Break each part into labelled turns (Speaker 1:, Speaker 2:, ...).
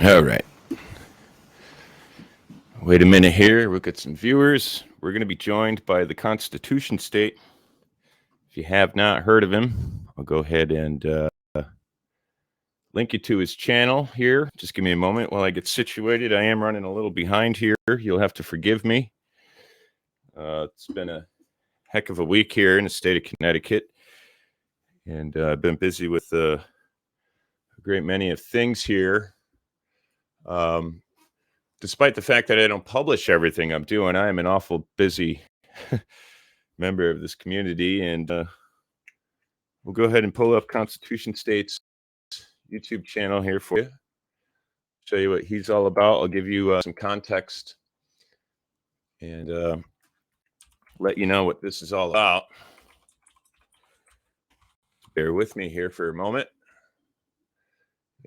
Speaker 1: All right. Wait a minute here. We'll get some viewers. We're going to be joined by the Constitution State. If you have not heard of him, I'll go ahead and link you to his channel here. Just give me a moment while I get situated. I am running a little behind here. You'll have to forgive me. It's been a heck of a week here in the state of Connecticut. And I've been busy with a great many of things here. Despite the fact that I don't publish everything I'm doing, I am an awful busy member of this community. And we'll go ahead and pull up Constitution State's YouTube channel here for you. Show you what he's all about. I'll give you some context and let you know what this is all about. Bear with me here for a moment.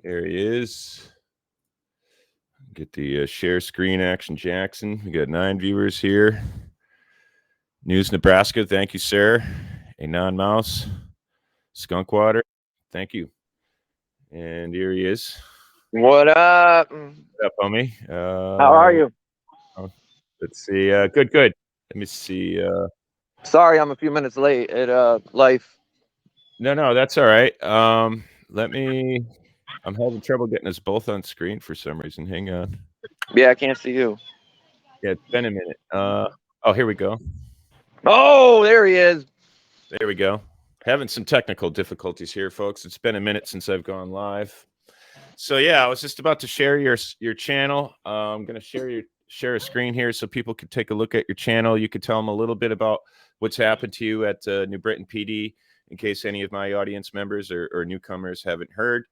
Speaker 1: There he is. Get the share screen action, Jackson. We got 9 viewers here. News Nebraska, thank you, sir. A non-mouse. Skunk Water, thank you. And here he is.
Speaker 2: What up?
Speaker 1: What up, homie?
Speaker 2: How are you?
Speaker 1: Let's see. Good. Let me see.
Speaker 2: Sorry, I'm a few minutes late at life.
Speaker 1: No, that's all right. I'm having trouble getting us both on screen for some reason. Hang on.
Speaker 2: Yeah, I can't see you.
Speaker 1: Yeah, it's been a minute. Oh, here we go.
Speaker 2: Oh, there he is.
Speaker 1: There we go. Having some technical difficulties here, folks. It's been a minute since I've gone live. So yeah, I was just about to share your channel. I'm going to share a screen here so people can take a look at your channel. You could tell them a little bit about what's happened to you at New Britain PD, in case any of my audience members or newcomers haven't heard.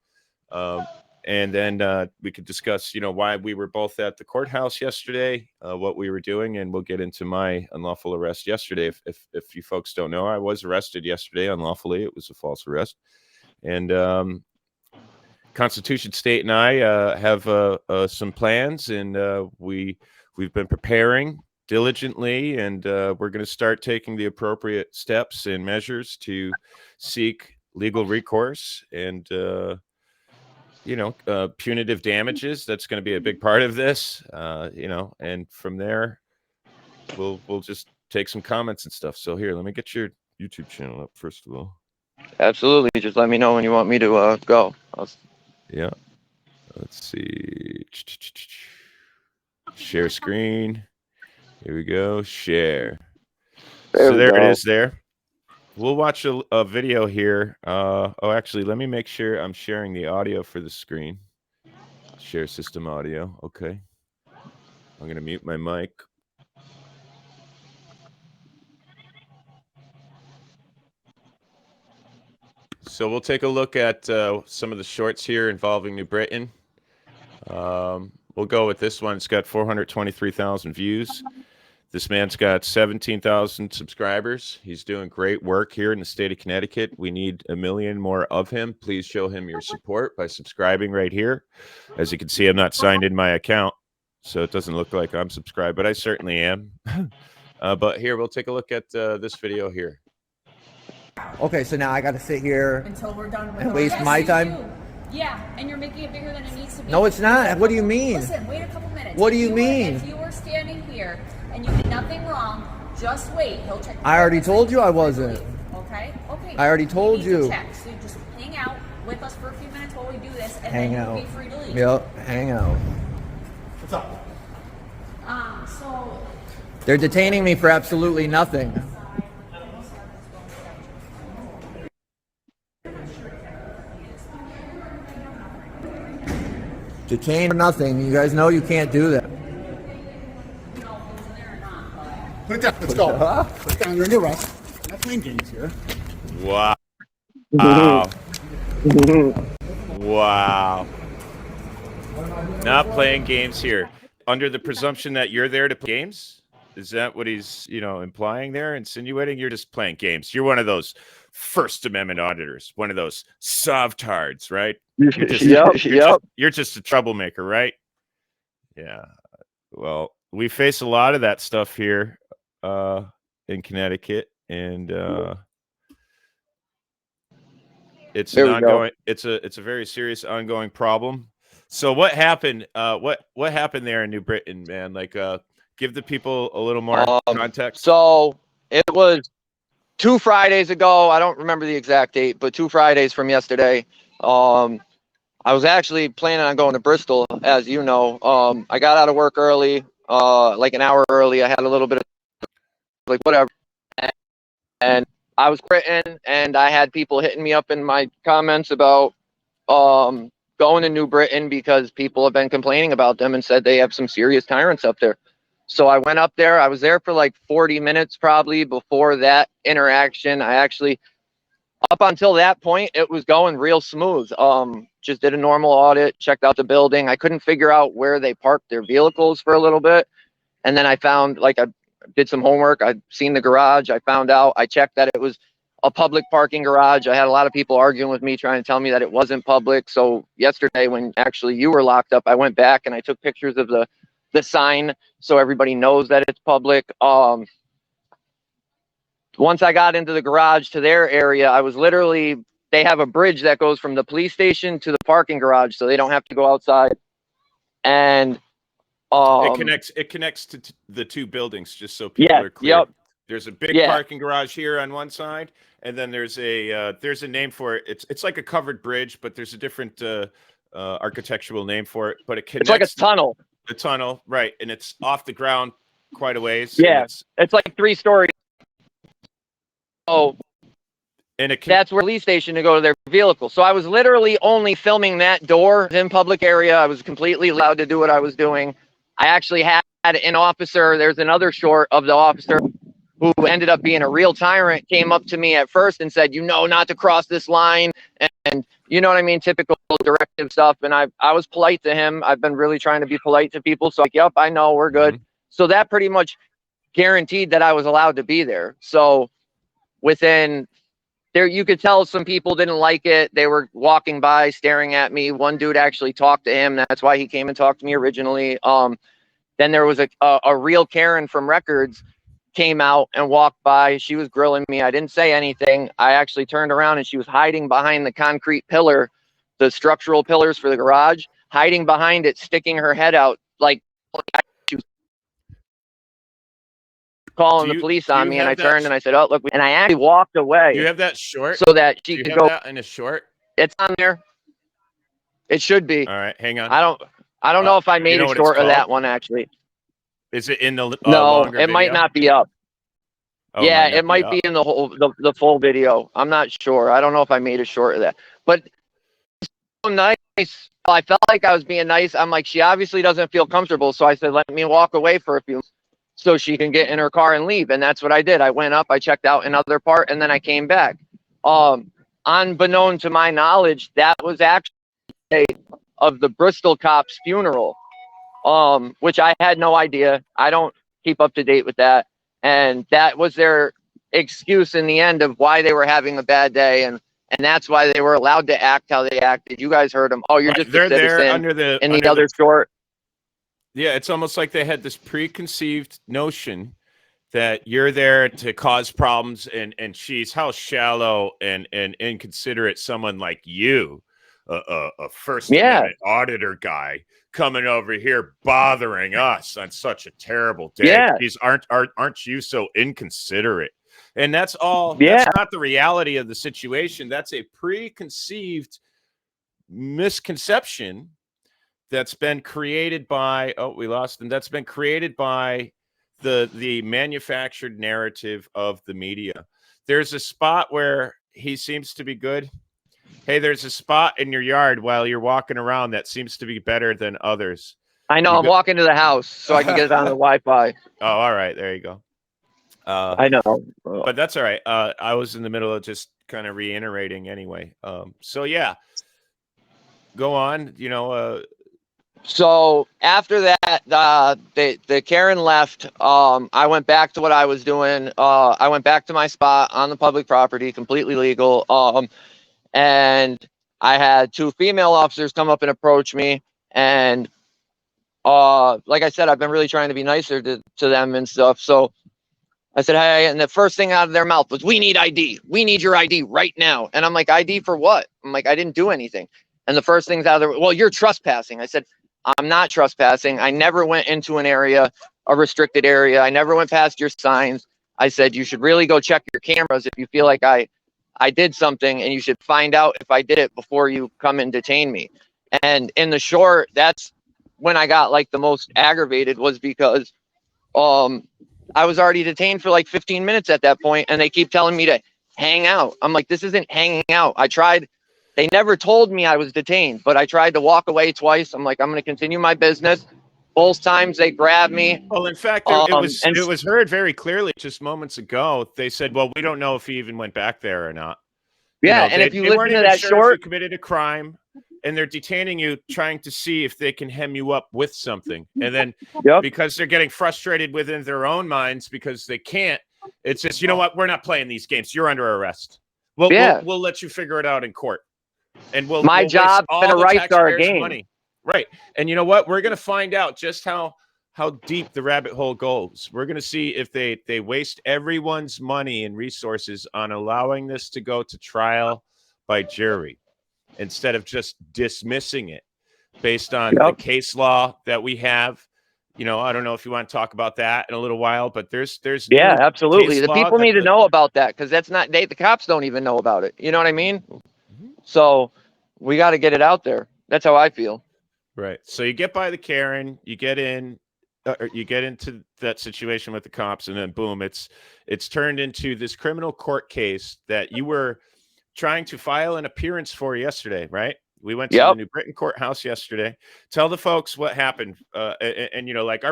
Speaker 1: And then we could discuss, why we were both at the courthouse yesterday, what we were doing, and we'll get into my unlawful arrest yesterday. If you folks don't know, I was arrested yesterday unlawfully. It was a false arrest. And Constitution State and I have some plans, and we've been preparing diligently, and we're going to start taking the appropriate steps and measures to seek legal recourse and punitive damages. That's going to be a big part of this, and from there we'll just take some comments and stuff. So here, let me get your YouTube channel up first of all.
Speaker 2: Absolutely. Just let me know when you want me to go.
Speaker 1: Yeah. Let's see. Share screen. Here we go. Share. There it is there. We'll watch a video here. Actually, let me make sure I'm sharing the audio for the screen. Share system audio. Okay. I'm going to mute my mic. So we'll take a look at some of the shorts here involving New Britain. We'll go with this one. It's got 423,000 views. This man's got 17,000 subscribers. He's doing great work here in the state of Connecticut. We need 1 million more of him. Please show him your support by subscribing right here. As you can see, I'm not signed in my account, so it doesn't look like I'm subscribed, but I certainly am. But here, we'll take a look at this video here.
Speaker 3: Okay, so now I got to sit here
Speaker 4: until we're done with
Speaker 3: and waste my time?
Speaker 4: Yeah, and you're making it bigger than it needs to be.
Speaker 3: No, it's not. What do you mean?
Speaker 4: Listen, wait a couple minutes.
Speaker 3: What do you mean?
Speaker 4: If you were standing here and you did nothing wrong, just wait. He'll check.
Speaker 3: I already told you I wasn't.
Speaker 4: Okay.
Speaker 3: I already told you.
Speaker 4: Check. So you just hang out with us for a few minutes while we do this, and
Speaker 3: hang
Speaker 4: then
Speaker 3: out.
Speaker 4: you'll be free to leave.
Speaker 3: Yep, hang out.
Speaker 5: What's up?
Speaker 4: So
Speaker 3: they're detaining me for absolutely nothing. Detained for nothing. You guys know you can't do that.
Speaker 5: Put it down. Let's go. Put it down. You're under arrest. I'm not playing games here.
Speaker 1: Wow. Wow. Not playing games here. Under the presumption that you're there to play games? Is that what he's, implying there, insinuating? You're just playing games. You're one of those First Amendment auditors, one of those sovtards, right? You're just a troublemaker, right? Yeah. Well, we face a lot of that stuff here in Connecticut, and it's an ongoing. It's a very serious ongoing problem. So what happened? What happened there in New Britain, man? Like, give the people a little more context.
Speaker 2: So it was 2 Fridays ago. I don't remember the exact date, but 2 Fridays from yesterday. I was actually planning on going to Bristol, as you know. I got out of work early, like an hour early. I had a little bit of like whatever, and I was quitting, and I had people hitting me up in my comments about going to New Britain because people have been complaining about them and said they have some serious tyrants up there. So I went up there. I was there for like 40 minutes probably before that interaction. I actually, up until that point, it was going real smooth. Just did a normal audit, checked out the building. I couldn't figure out where they parked their vehicles for a little bit. And then I found, like, I did some homework. I'd seen the garage. I found out, I checked that it was a public parking garage. I had a lot of people arguing with me, trying to tell me that it wasn't public. So yesterday, when actually you were locked up, I went back and I took pictures of the sign so everybody knows that it's public. Once I got into the garage to their area, I was literally, they have a bridge that goes from the police station to the parking garage, so they don't have to go outside. And
Speaker 1: it connects to the two buildings, just so people are clear.
Speaker 2: Yep.
Speaker 1: There's a big parking garage here on one side, and then there's a name for it. It's like a covered bridge, but there's a different architectural name for it. But it connects.
Speaker 2: It's like a tunnel.
Speaker 1: The tunnel, right? And it's off the ground quite a ways.
Speaker 2: Yeah, it's like 3 stories. Oh,
Speaker 1: and
Speaker 2: that's where the police station to go to their vehicle. So I was literally only filming that door in public area. I was completely allowed to do what I was doing. I actually had an officer. There's another short of the officer who ended up being a real tyrant, came up to me at first and said, you know, not to cross this line. And you know what I mean? Typical directive stuff. And I was polite to him. I've been really trying to be polite to people. So like, yep, I know, we're good. So that pretty much guaranteed that I was allowed to be there. So within there, you could tell some people didn't like it. They were walking by, staring at me. One dude actually talked to him. That's why he came and talked to me originally. Then there was a real Karen from Records came out and walked by. She was grilling me. I didn't say anything. I actually turned around and she was hiding behind the concrete pillar, the structural pillars for the garage, hiding behind it, sticking her head out like she was calling the police on me. And I turned and I said, oh, look, and I actually walked away.
Speaker 1: You have that short
Speaker 2: so that she could go
Speaker 1: in a short.
Speaker 2: It's on there. It should be.
Speaker 1: All right, hang on.
Speaker 2: I don't know if I made a short of that one actually.
Speaker 1: Is it in the
Speaker 2: no, it might not be up.
Speaker 1: Oh,
Speaker 2: yeah, it might be in the whole the full video. I'm not sure. I don't know if I made a short of that. But so nice. I felt like I was being nice. I'm like, she obviously doesn't feel comfortable. So I said, let me walk away for a few so she can get in her car and leave. And that's what I did. I went up, I checked out another part, and then I came back. Unbeknown to my knowledge, that was actually of the Bristol cop's funeral. Which I had no idea. I don't keep up to date with that. And that was their excuse in the end of why they were having a bad day. And that's why they were allowed to act how they acted. You guys heard them. Oh, you're just
Speaker 1: they're
Speaker 2: a citizen.
Speaker 1: There under the
Speaker 2: other short.
Speaker 1: Yeah, it's almost like they had this preconceived notion that you're there to cause problems. And she's how shallow and inconsiderate someone like you, a First Amendment auditor guy, coming over here bothering us on such a terrible day.
Speaker 2: Yeah.
Speaker 1: These aren't you so inconsiderate? And that's all. That's not the reality of the situation. That's a preconceived misconception that's been created by we lost them. That's been created by the manufactured narrative of the media. There's a spot where he seems to be good. Hey, there's a spot in your yard while you're walking around that seems to be better than others.
Speaker 2: I know. I'm walking to the house so I can get it on the Wi-Fi.
Speaker 1: Oh, all right. There you go.
Speaker 2: I know.
Speaker 1: But that's all right. I was in the middle of just kind of reiterating anyway. So, yeah. Go on.
Speaker 2: So after that, the Karen left. I went back to what I was doing. I went back to my spot on the public property, completely legal. And I had 2 female officers come up and approach me. And like I said, I've been really trying to be nicer to them and stuff. So I said, hey, and the first thing out of their mouth was, we need ID. We need your ID right now. And I'm like, ID for what? I'm like, I didn't do anything. And the first things out of there, well, you're trespassing. I said, I'm not trespassing. I never went into an area, a restricted area. I never went past your signs. I said, you should really go check your cameras if you feel like I did something, and you should find out if I did it before you come and detain me. And in the short, that's when I got like the most aggravated, was because I was already detained for like 15 minutes at that point, and they keep telling me to hang out. I'm like, this isn't hanging out. I tried. They never told me I was detained, but I tried to walk away twice. I'm like, I'm going to continue my business. Both times they grabbed me.
Speaker 1: Well, in fact, it was heard very clearly just moments ago. They said, well, we don't know if he even went back there or not.
Speaker 2: Yeah, and if you listen to that short,
Speaker 1: you committed a crime, and they're detaining you, trying to see if they can hem you up with something. And then because they're getting frustrated within their own minds because they can't, it's just, you know what, we're not playing these games. You're under arrest. We'll let you figure it out in court. And we'll
Speaker 2: job and a rights are a game.
Speaker 1: Money. Right. And you know what? We're going to find out just how deep the rabbit hole goes. We're going to see if they waste everyone's money and resources on allowing this to go to trial by jury instead of just dismissing it based on the case law that we have. You know, I don't know if you want to talk about that in a little while, but there's
Speaker 2: absolutely. The people need to know about that, because that's not the cops don't even know about it. You know what I mean? So we got to get it out there. That's how I feel.
Speaker 1: Right. So you get by the Karen, you get into that situation with the cops, and then boom, it's turned into this criminal court case that you were trying to file an appearance for yesterday, right? We went to the New Britain courthouse yesterday. Tell the folks what happened. And you know, like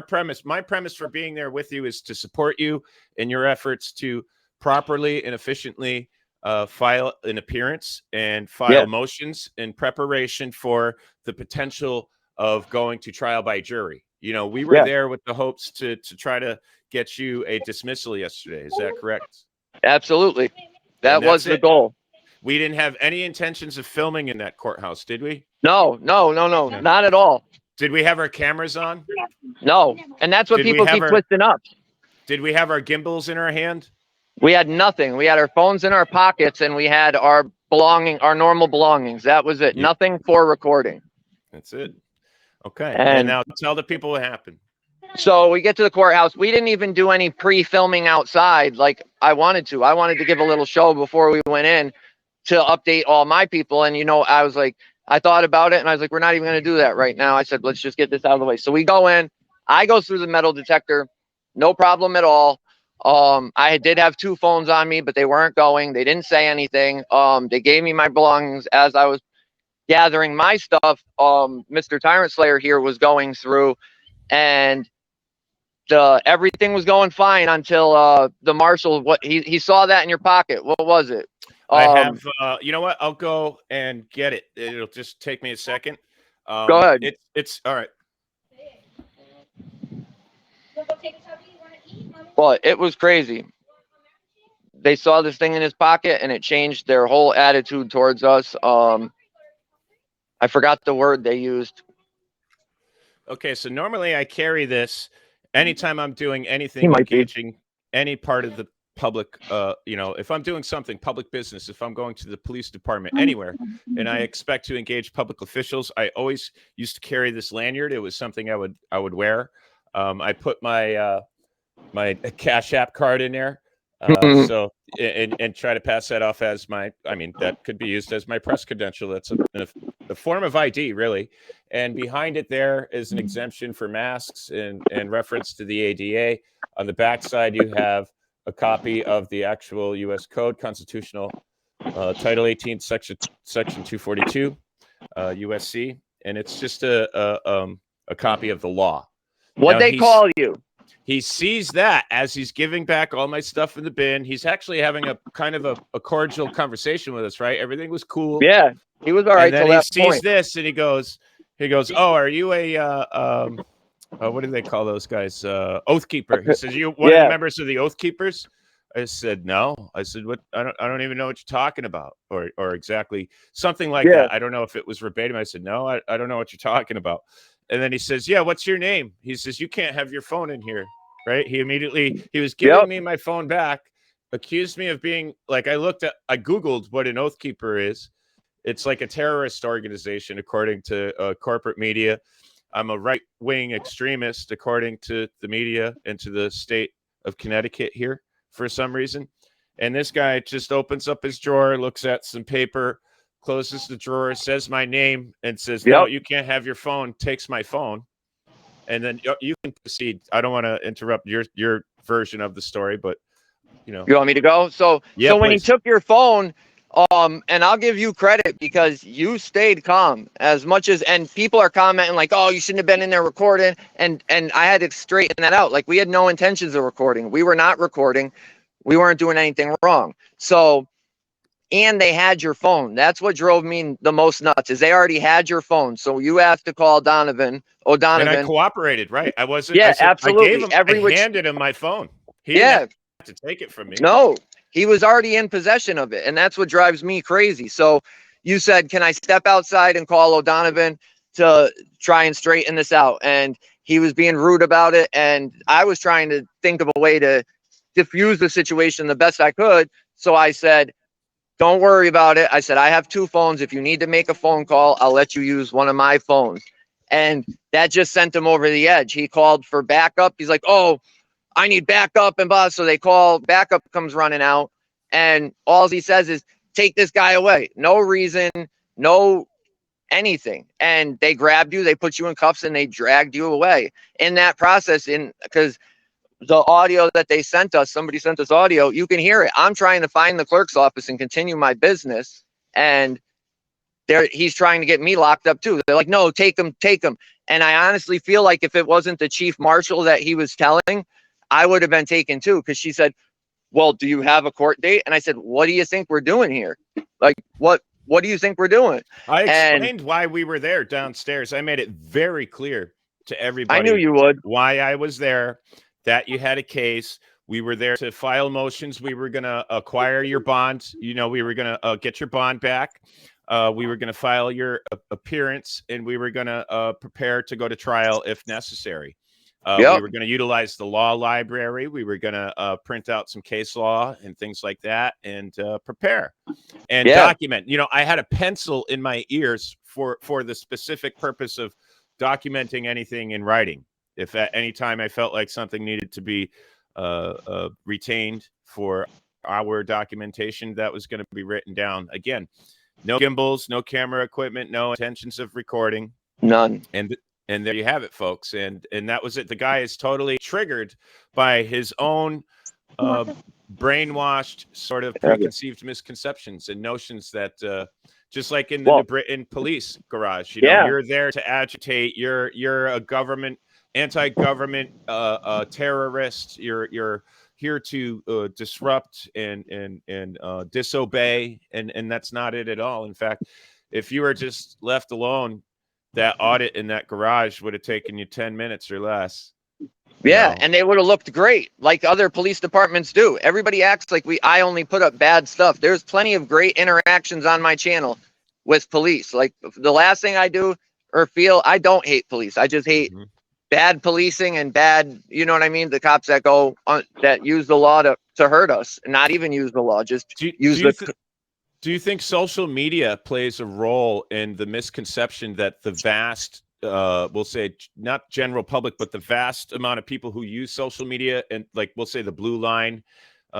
Speaker 1: my premise for being there with you is to support you in your efforts to properly and efficiently file an appearance and file motions in preparation for the potential of going to trial by jury. You know, we were there with the hopes to try to get you a dismissal yesterday. Is that correct?
Speaker 2: Absolutely. That was the goal.
Speaker 1: We didn't have any intentions of filming in that courthouse, did we?
Speaker 2: No, not at all.
Speaker 1: Did we have our cameras on?
Speaker 2: No. And that's what people keep twisting up.
Speaker 1: Did we have our gimbals in our hand?
Speaker 2: We had nothing. We had our phones in our pockets, and we had our normal belongings. That was it. Nothing for recording.
Speaker 1: That's it. Okay. And now tell the people what happened.
Speaker 2: So we get to the courthouse. We didn't even do any pre-filming outside like I wanted to. I wanted to give a little show before we went in to update all my people. And, you know, I was like, I thought about it, and I was like, we're not even going to do that right now. I said, let's just get this out of the way. So we go in. I go through the metal detector. No problem at all. I did have 2 phones on me, but they weren't going. They didn't say anything. They gave me my belongings as I was gathering my stuff. Mr. Tyrant Slayer here was going through, and everything was going fine until the marshal, he saw that in your pocket. What was it?
Speaker 1: I have, you know what? I'll go and get it. It'll just take me a second.
Speaker 2: Go ahead.
Speaker 1: It's all right.
Speaker 2: But it was crazy. They saw this thing in his pocket, and it changed their whole attitude towards us. I forgot the word they used.
Speaker 1: Okay, so normally I carry this anytime I'm doing anything engaging any part of the public, you know, if I'm doing something public business, if I'm going to the police department anywhere, and I expect to engage public officials, I always used to carry this lanyard. It was something I would wear. I put my my Cash App card in there, so and try to pass that off as that could be used as my press credential. That's a form of ID, really. And behind it there is an exemption for masks and reference to the ADA. On the back side, you have a copy of the actual U.S. Code, Constitutional Title 18, Section 242, USC, and it's just a copy of the law.
Speaker 2: What they call you?
Speaker 1: He sees that as he's giving back all my stuff in the bin. He's actually having a kind of a cordial conversation with us, right? Everything was cool.
Speaker 2: Yeah, he was all right.
Speaker 1: And then he sees this, and he goes, "Oh, are you a what do they call those guys? Oath keeper." He says, "You one of the members of the Oath Keepers?" I said, "No." I said, "What? I don't even know what you're talking about," or exactly something like that. I don't know if it was verbatim. I said, "No, I don't know what you're talking about." And then he says, "Yeah, what's your name?" He says, "You can't have your phone in here," right? He was giving me my phone back, accused me of being like, I Googled what an Oath Keeper is. It's like a terrorist organization, according to corporate media. I'm a right-wing extremist, according to the media and to the state of Connecticut here for some reason. And this guy just opens up his drawer, looks at some paper, closes the drawer, says my name, and says, "No, you can't have your phone," takes my phone. And then you can proceed. I don't want to interrupt your version of the story, but, you know.
Speaker 2: You want me to go? So,
Speaker 1: Yeah,
Speaker 2: so when he
Speaker 1: please.
Speaker 2: took your phone, and I'll give you credit because you stayed calm as much as, and people are commenting like, "Oh, you shouldn't have been in there recording." And I had to straighten that out. Like, we had no intentions of recording. We were not recording. We weren't doing anything wrong. So, and they had your phone. That's what drove me the most nuts, is they already had your phone. So you have to call
Speaker 1: And I cooperated, right? I wasn't.
Speaker 2: Yeah,
Speaker 1: I said,
Speaker 2: absolutely.
Speaker 1: I gave him. I handed him my phone. He
Speaker 2: Yeah.
Speaker 1: didn't have to take it from me.
Speaker 2: No, he was already in possession of it. And that's what drives me crazy. So you said, "Can I step outside and call O'Donovan to try and straighten this out?" And he was being rude about it. And I was trying to think of a way to diffuse the situation the best I could. So I said, "Don't worry about it." I said, "I have two phones. If you need to make a phone call, I'll let you use one of my phones." And that just sent him over the edge. He called for backup. He's like, "Oh, I need backup," and blah. So they call, backup comes running out, and all he says is, "Take this guy away." No reason, no anything. And they grabbed you, they put you in cuffs, and they dragged you away. In that process, because the audio that they sent us, somebody sent us audio, you can hear it. I'm trying to find the clerk's office and continue my business, and he's trying to get me locked up too. They're like, "No, take him, take him." And I honestly feel like if it wasn't the chief marshal that he was telling, I would have been taken too. Because she said, "Well, do you have a court date?" And I said, "What do you think we're doing here? Like, what do you think we're doing?"
Speaker 1: I explained why we were there downstairs. I made it very clear to everybody.
Speaker 2: I knew you would.
Speaker 1: Why I was there, that you had a case. We were there to file motions. We were going to acquire your bond. You know, we were going to get your bond back. We were going to file your appearance, and we were going to prepare to go to trial if necessary. We were going to utilize the law library. We were going to print out some case law and things like that, and prepare and document. You know, I had a pencil in my ears for the specific purpose of documenting anything in writing. If at any time I felt like something needed to be retained for our documentation, that was going to be written down. Again, no gimbals, no camera equipment, no intentions of recording.
Speaker 2: None.
Speaker 1: And there you have it, folks. And that was it. The guy is totally triggered by his own brainwashed sort of preconceived misconceptions and notions that just like in the Britain police garage, you know, you're there to agitate. You're a government, anti-government terrorist. You're here to disrupt and disobey, and that's not it at all. In fact, if you were just left alone, that audit in that garage would have taken you 10 minutes or less.
Speaker 2: Yeah,
Speaker 1: you know?
Speaker 2: and they would have looked great, like other police departments do. Everybody acts like I only put up bad stuff. There's plenty of great interactions on my channel with police. Like, the last thing I do or feel, I don't hate police. I just hate bad policing and bad, you know what I mean? The cops that go on, that use the law to hurt us, and not even use the law, just
Speaker 1: Do you think social media plays a role in the misconception that the vast, we'll say not general public, but the vast amount of people who use social media, and like we'll say the blue line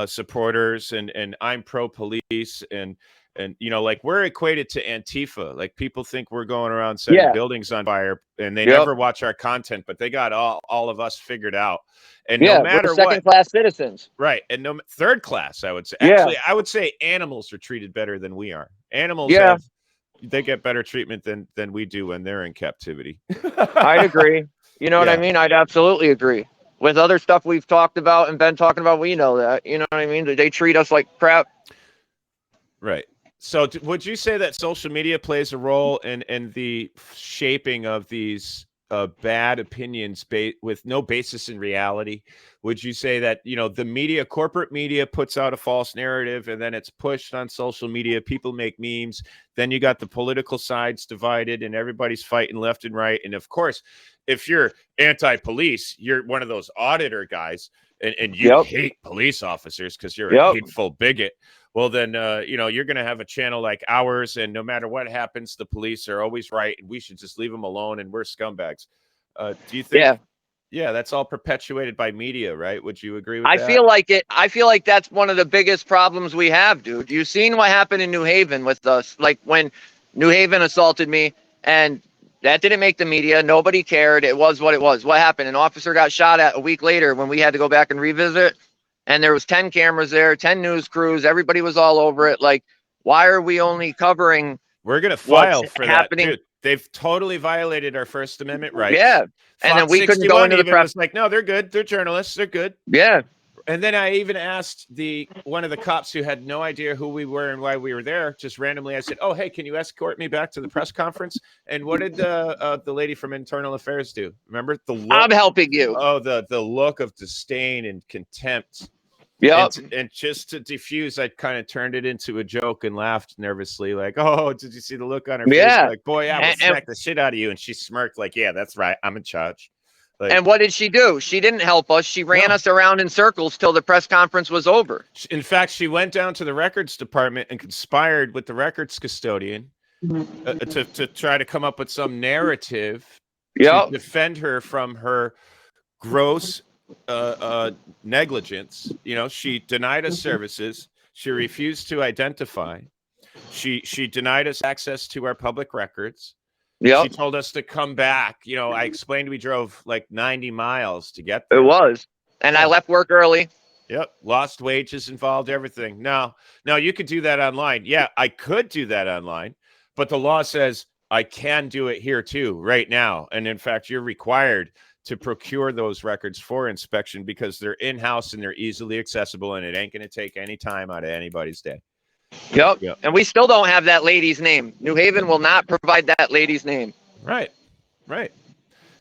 Speaker 1: supporters and I'm pro police and you know, like we're equated to Antifa. Like people think we're going around setting buildings on fire, and they never watch our content, but they got all of us figured out. And no matter
Speaker 2: we're second-class citizens,
Speaker 1: right? And no third class, I would say. Actually, I would say animals are treated better than we are. Animals they get better treatment than we do when they're in captivity.
Speaker 2: I'd agree. You know what I mean? I'd absolutely agree. With other stuff we've talked about and been talking about, we know that. You know what I mean? They treat us like crap.
Speaker 1: Right. So would you say that social media plays a role in the shaping of these bad opinions with no basis in reality? Would you say that, you know, the media, corporate media, puts out a false narrative and then it's pushed on social media? People make memes. Then you got the political sides divided and everybody's fighting left and right. And of course, if you're anti-police, you're one of those auditor guys and you hate police officers because you're a hateful bigot. well, then, you know, you're going to have a channel like ours, and no matter what happens, the police are always right, and we should just leave them alone, and we're scumbags. Do you think?
Speaker 2: Yeah.
Speaker 1: Yeah, that's all perpetuated by media, right? Would you agree with
Speaker 2: I
Speaker 1: that?
Speaker 2: feel like it. I feel like that's one of the biggest problems we have, dude. You seen what happened in New Haven with us? Like when New Haven assaulted me, and that didn't make the media. Nobody cared. It was what it was. What happened? An officer got shot at a week later when we had to go back and revisit. And there was 10 cameras there, 10 news crews. Everybody was all over it. Like, why are we only covering?
Speaker 1: We're going to file
Speaker 2: what's
Speaker 1: for
Speaker 2: happening?
Speaker 1: that, dude. They've totally violated our First Amendment rights.
Speaker 2: Yeah. And then
Speaker 1: Fox
Speaker 2: we couldn't go
Speaker 1: 61
Speaker 2: into the
Speaker 1: even
Speaker 2: press.
Speaker 1: was like, no, they're good. They're journalists. They're good.
Speaker 2: Yeah.
Speaker 1: And then I even asked one of the cops who had no idea who we were and why we were there, just randomly. I said, "Oh, hey, can you escort me back to the press conference?" And what did the lady from Internal Affairs do? Remember the look?
Speaker 2: I'm helping you.
Speaker 1: Oh, the look of disdain and contempt.
Speaker 2: Yep.
Speaker 1: And just to diffuse, I kind of turned it into a joke and laughed nervously, like, "Oh, did you see the look on her
Speaker 2: Yeah.
Speaker 1: face? Like, boy, I will smack the shit out of you." And she smirked, like, "Yeah, that's right. I'm in charge." Like,
Speaker 2: And what did she do? She didn't help us. She ran us around in circles till the press conference was over.
Speaker 1: in fact, she went down to the records department and conspired with the records custodian to try to come up with some narrative to defend her from her gross negligence. You know, she denied us services. She refused to identify. She denied us access to our public records. She told us to come back. You know, I explained we drove like 90 miles to get there.
Speaker 2: It was. And I left work early.
Speaker 1: Yep. Lost wages involved, everything. No, you could do that online. Yeah, I could do that online, but the law says I can do it here too, right now. And in fact, you're required to procure those records for inspection because they're in-house and they're easily accessible, and it ain't going to take any time out of anybody's day.
Speaker 2: Yep. And we still don't have that lady's name. New Haven will not provide that lady's name.
Speaker 1: Right.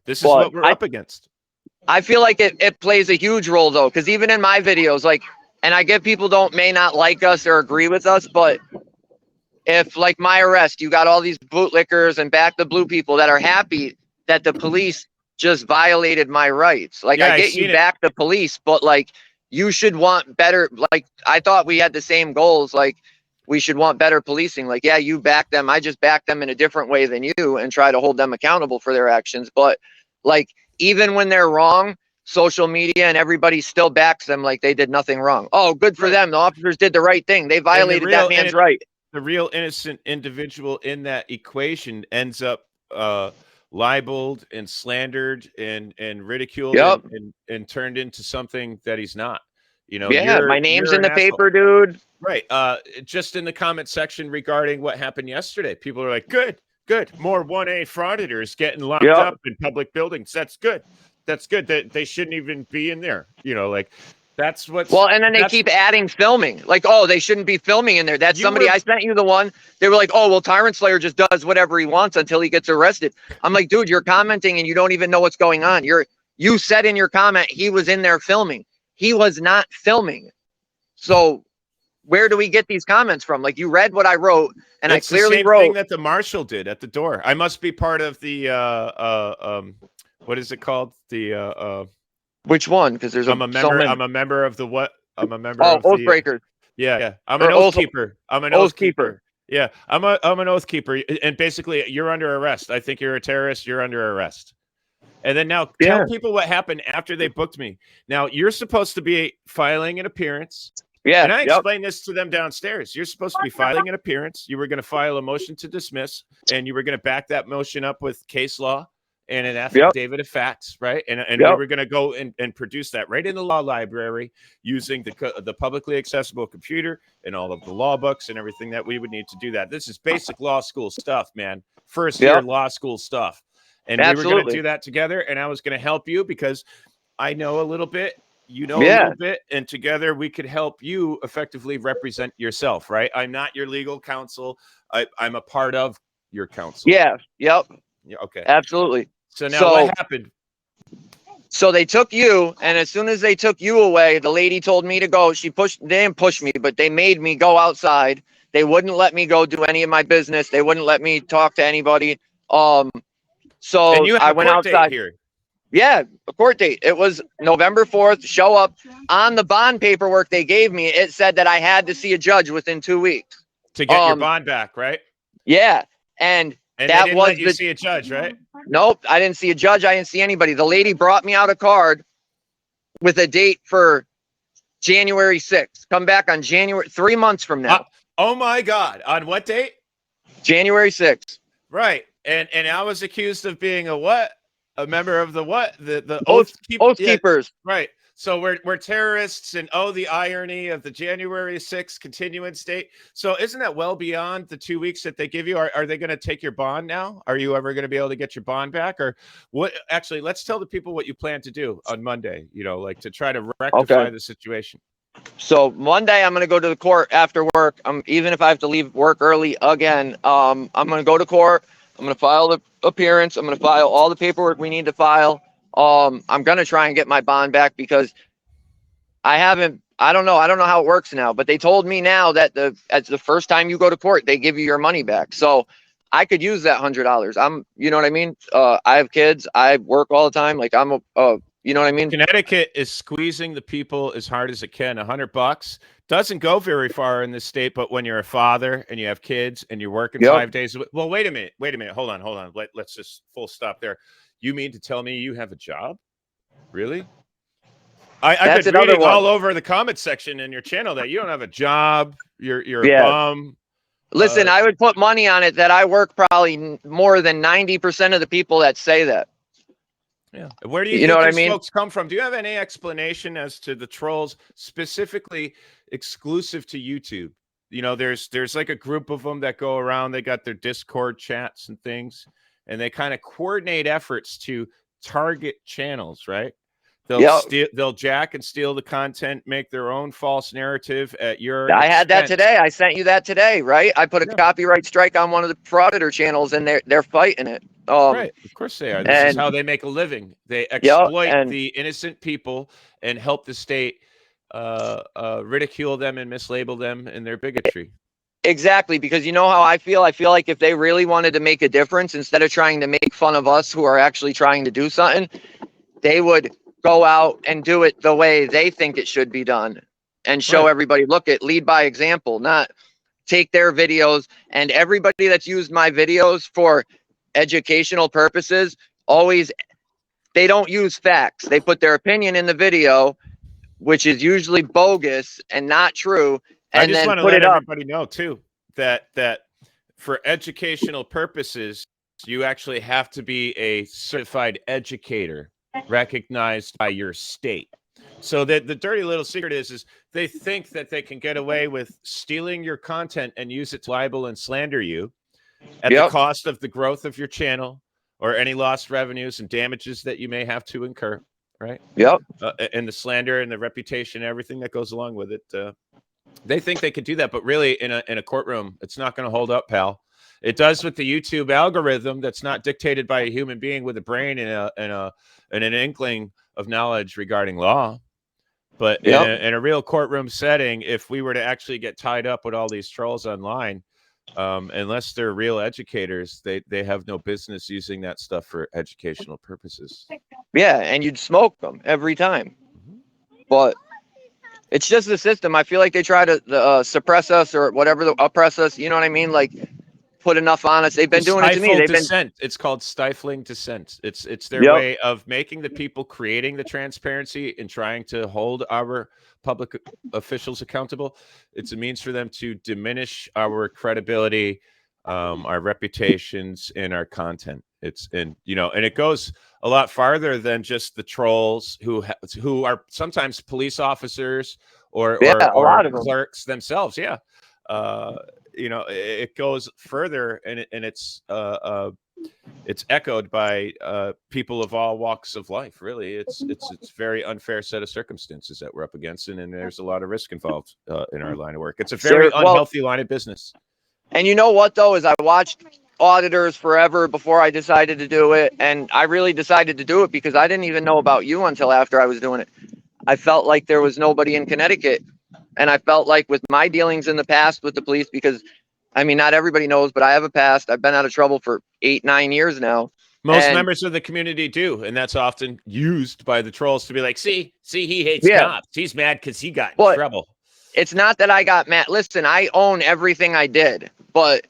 Speaker 1: This is what we're up against.
Speaker 2: I feel like it plays a huge role though, because even in my videos, like, and I get people may not like us or agree with us, but if like my arrest, you got all these bootlickers and back the blue people that are happy that the police just violated my rights. Like, I get you back the police, but like, you should want better. Like, I thought we had the same goals. Like, we should want better policing. Like, yeah, you back them. I just back them in a different way than you and try to hold them accountable for their actions. But like, even when they're wrong, social media and everybody still backs them like they did nothing wrong. Oh, good for them. The officers did the right thing. They violated that man's right.
Speaker 1: The real innocent individual in that equation ends up libeled and slandered and ridiculed and turned into something that he's not. You know,
Speaker 2: my name's in the paper, dude.
Speaker 1: Right. Just in the comment section regarding what happened yesterday, people are like, good. More 1A frauditors getting locked up in public buildings. That's good. They shouldn't even be in there. You know, like, that's what.
Speaker 2: Well, and then they keep adding filming. Like, oh, they shouldn't be filming in there. That's somebody. I sent you the one. They were like, oh, well, Tyrant Slayer just does whatever he wants until he gets arrested. I'm like, dude, you're commenting and you don't even know what's going on. You said in your comment he was in there filming. He was not filming. So where do we get these comments from? Like, you read what I wrote, and
Speaker 1: it's
Speaker 2: I clearly
Speaker 1: the same
Speaker 2: wrote
Speaker 1: thing that the marshal did at the door. I must be part of the what is it called? The
Speaker 2: which one? Because there's
Speaker 1: I'm a member. I'm a member of the what? I'm a member of
Speaker 2: Oath
Speaker 1: the
Speaker 2: Breakers.
Speaker 1: Yeah. I'm an oath keeper. I'm an oath keeper. Yeah, I'm an oath keeper, and basically you're under arrest. I think you're a terrorist. You're under arrest. And then now tell people what happened after they booked me. Now you're supposed to be filing an appearance.
Speaker 2: Yeah.
Speaker 1: And I explained this to them downstairs. You're supposed to be filing an appearance. You were going to file a motion to dismiss, and you were going to back that motion up with case law and an affidavit of facts, right? And we were going to go and produce that right in the law library using the publicly accessible computer and all of the law books and everything that we would need to do that. This is basic law school stuff, man. First year law school stuff. And we were going to do that together, and I was going to help you because I know a little bit, you know a little bit, and together we could help you effectively represent yourself, right? I'm not your legal counsel. I'm a part of your counsel.
Speaker 2: Yeah. Yep.
Speaker 1: Yeah. Okay.
Speaker 2: Absolutely.
Speaker 1: So now what happened?
Speaker 2: So they took you, and as soon as they took you away, the lady told me to go. They didn't push me, but they made me go outside. They wouldn't let me go do any of my business. They wouldn't let me talk to anybody. So
Speaker 1: and you have
Speaker 2: I went outside
Speaker 1: here.
Speaker 2: Yeah, a court date. It was November 4th. Show up. On the bond paperwork they gave me, it said that I had to see a judge within 2 weeks.
Speaker 1: To get your bond back, right?
Speaker 2: Yeah. And
Speaker 1: they
Speaker 2: that
Speaker 1: didn't
Speaker 2: was
Speaker 1: let you see a judge, right?
Speaker 2: Nope, I didn't see a judge. I didn't see anybody. The lady brought me out a card with a date for January 6th. Come back on 3 months from now.
Speaker 1: Oh my God. On what date?
Speaker 2: January 6th.
Speaker 1: Right. And I was accused of being a what? A member of the what? The
Speaker 2: Oath
Speaker 1: yeah,
Speaker 2: keepers.
Speaker 1: right. So we're terrorists, and the irony of the January 6th continuance date. So isn't that well beyond the 2 weeks that they give you? Are they going to take your bond now? Are you ever going to be able to get your bond back? Or what? Actually, let's tell the people what you plan to do on Monday, like to try to rectify the situation.
Speaker 2: So Monday, I'm going to go to the court after work. Even if I have to leave work early again, I'm going to go to court. I'm going to file the appearance. I'm going to file all the paperwork we need to file. I'm going to try and get my bond back because I don't know how it works now, but they told me now that as the first time you go to court, they give you your money back. So I could use that $100. You know what I mean? I have kids. I work all the time. Like you know what I mean?
Speaker 1: Connecticut is squeezing the people as hard as it can. $100 doesn't go very far in this state, but when you're a father and you have kids and you're working 5 days, well, wait a minute, hold on. Let's just full stop there. You mean to tell me you have a job? Really? I've been reading all over the comment section in your channel that you don't have a job. You're a bum.
Speaker 2: Listen, I would put money on it that I work probably more than 90% of the people that say that.
Speaker 1: Yeah. Where do you think these folks come from? Do you have any explanation as to the trolls specifically exclusive to YouTube? There's like a group of them that go around. They got their Discord chats and things, and they kind of coordinate efforts to target channels, right? They'll jack and steal the content, make their own false narrative at your
Speaker 2: I had that
Speaker 1: expense.
Speaker 2: today. I sent you that today, right? I put a copyright strike on one of the frauditor channels, and they're fighting it.
Speaker 1: Right, of course they are. This is how they make a living. They exploit the innocent people and help the state ridicule them and mislabel them in their bigotry.
Speaker 2: Exactly, because you know how I feel? I feel like if they really wanted to make a difference, instead of trying to make fun of us who are actually trying to do something, they would go out and do it the way they think it should be done and show everybody, lead by example, not take their videos. And everybody that's used my videos for educational purposes, they don't use facts. They put their opinion in the video, which is usually bogus and not true. And
Speaker 1: I just
Speaker 2: then
Speaker 1: want to let everybody know too, that for educational purposes, you actually have to be a certified educator recognized by your state. So that the dirty little secret is they think that they can get away with stealing your content and use it to libel and slander you at the cost of the growth of your channel or any lost revenues and damages that you may have to incur, right? And the slander and the reputation, everything that goes along with it. They think they could do that, but really in a courtroom, it's not going to hold up, pal. It does with the YouTube algorithm that's not dictated by a human being with a brain and an inkling of knowledge regarding law. But in a real courtroom setting, if we were to actually get tied up with all these trolls online, unless they're real educators, they have no business using that stuff for educational purposes.
Speaker 2: Yeah, and you'd smoke them every time. But it's just the system. I feel like they try to suppress us or whatever, oppress us. You know what I mean? Like, put enough on us. They've been doing it to me.
Speaker 1: It's called stifling dissent. It's their way of making the people, creating the transparency and trying to hold our public officials accountable. It's a means for them to diminish our credibility, our reputations, and our content. And it goes a lot farther than just the trolls who are sometimes police officers or clerks themselves. Yeah. It goes further, and it's echoed by people of all walks of life. Really, it's very unfair set of circumstances that we're up against, and there's a lot of risk involved in our line of work. It's a very unhealthy line of business.
Speaker 2: And you know what, though, is I watched auditors forever before I decided to do it, and I really decided to do it because I didn't even know about you until after I was doing it. I felt like there was nobody in Connecticut. And I felt like with my dealings in the past with the police, because, I mean, not everybody knows, but I have a past. I've been out of trouble for 8-9 years now.
Speaker 1: Most
Speaker 2: And
Speaker 1: members of the community do, and that's often used by the trolls to be like, see, he hates
Speaker 2: Yeah.
Speaker 1: cops. He's mad because he got in
Speaker 2: But-
Speaker 1: trouble.
Speaker 2: it's not that I got mad. Listen, I own everything I did, but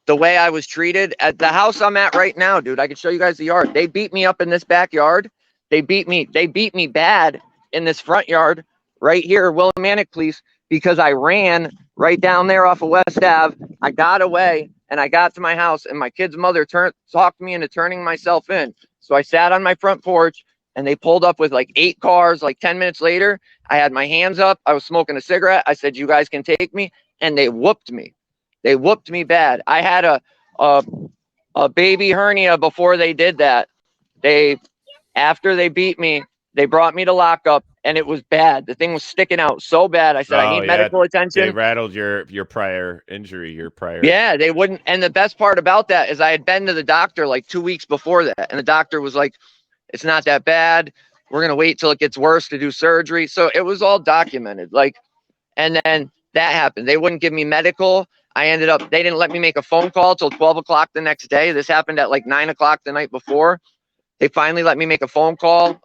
Speaker 2: the way I was treated at the house I'm at right now, dude, I can show you guys the yard. They beat me up in this backyard. They beat me bad in this front yard right here, Willimantic Police, because I ran right down there off of West Ave. I got away and I got to my house, and my kid's mother talked me into turning myself in. So I sat on my front porch, and they pulled up with like 8 cars. Like 10 minutes later, I had my hands up. I was smoking a cigarette. I said, "You guys can take me," and they whooped me. They whooped me bad. I had a baby hernia before they did that. After they beat me, they brought me to lockup, and it was bad. The thing was sticking out so bad. I said, "I need medical
Speaker 1: They
Speaker 2: attention."
Speaker 1: rattled your prior injury, your prior.
Speaker 2: Yeah, they wouldn't. And the best part about that is I had been to the doctor like 2 weeks before that, and the doctor was like, "It's not that bad. We're gonna wait till it gets worse to do surgery." So it was all documented. Like, and then that happened. They wouldn't give me medical. They didn't let me make a phone call till 12 o'clock the next day. This happened at like 9 o'clock the night before. They finally let me make a phone call.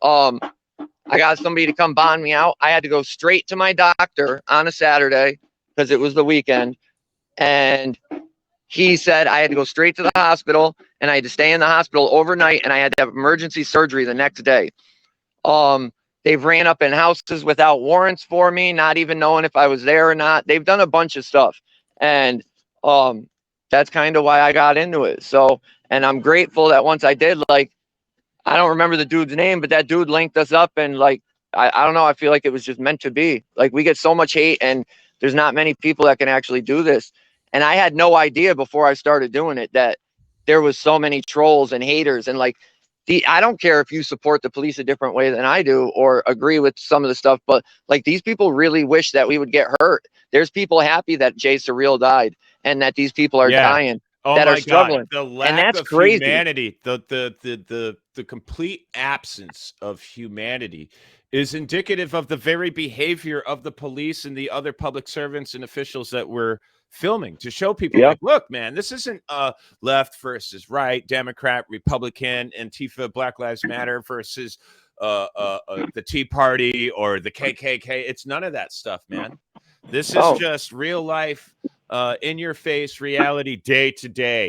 Speaker 2: I got somebody to come bond me out. I had to go straight to my doctor on a Saturday because it was the weekend. And he said I had to go straight to the hospital, and I had to stay in the hospital overnight, and I had to have emergency surgery the next day. They've ran up in houses without warrants for me, not even knowing if I was there or not. They've done a bunch of stuff. And that's kind of why I got into it. So, and I'm grateful that once I did, like, I don't remember the dude's name, but that dude linked us up, and like, I don't know, I feel like it was just meant to be. Like, we get so much hate, and there's not many people that can actually do this. And I had no idea before I started doing it that there was so many trolls and haters. And like, I don't care if you support the police a different way than I do or agree with some of the stuff, but like, these people really wish that we would get hurt. There's people happy that Jay Surreal died and that these people are dying.
Speaker 1: Oh
Speaker 2: that
Speaker 1: my
Speaker 2: are struggling.
Speaker 1: God. The lack
Speaker 2: And that's
Speaker 1: of
Speaker 2: crazy.
Speaker 1: humanity, the complete absence of humanity is indicative of the very behavior of the police and the other public servants and officials that we're filming to show people like, look, man, this isn't left versus right, Democrat, Republican, Antifa, Black Lives Matter versus the Tea Party or the KKK. It's none of that stuff, man. This is just real life, in your face reality, day to day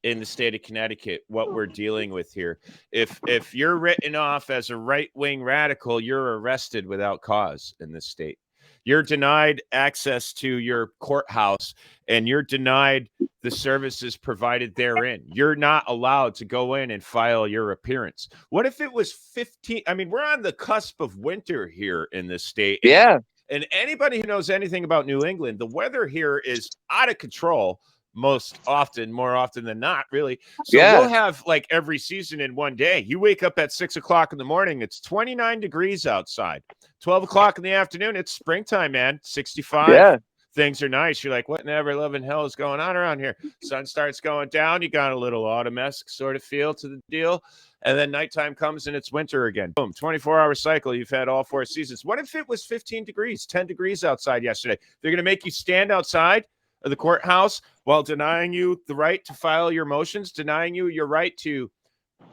Speaker 1: in the state of Connecticut, what we're dealing with here. If you're written off as a right-wing radical, you're arrested without cause in this state. You're denied access to your courthouse, and you're denied the services provided therein. You're not allowed to go in and file your appearance. What if it was 15? I mean, we're on the cusp of winter here in this state.
Speaker 2: Yeah.
Speaker 1: And anybody who knows anything about New England, the weather here is out of control more often than not, really. So we'll have like every season in one day. You wake up at 6 o'clock in the morning, it's 29 degrees outside. 12 o'clock in the afternoon, it's springtime, man. 65.
Speaker 2: Yeah.
Speaker 1: Things are nice. You're like, what in ever loving hell is going on around here? Sun starts going down. You got a little autumn-esque sort of feel to the deal. And then nighttime comes and it's winter again. Boom, 24-hour cycle. You've had all 4 seasons. What if it was 15 degrees, 10 degrees outside yesterday? They're going to make you stand outside of the courthouse while denying you the right to file your motions, denying you your right to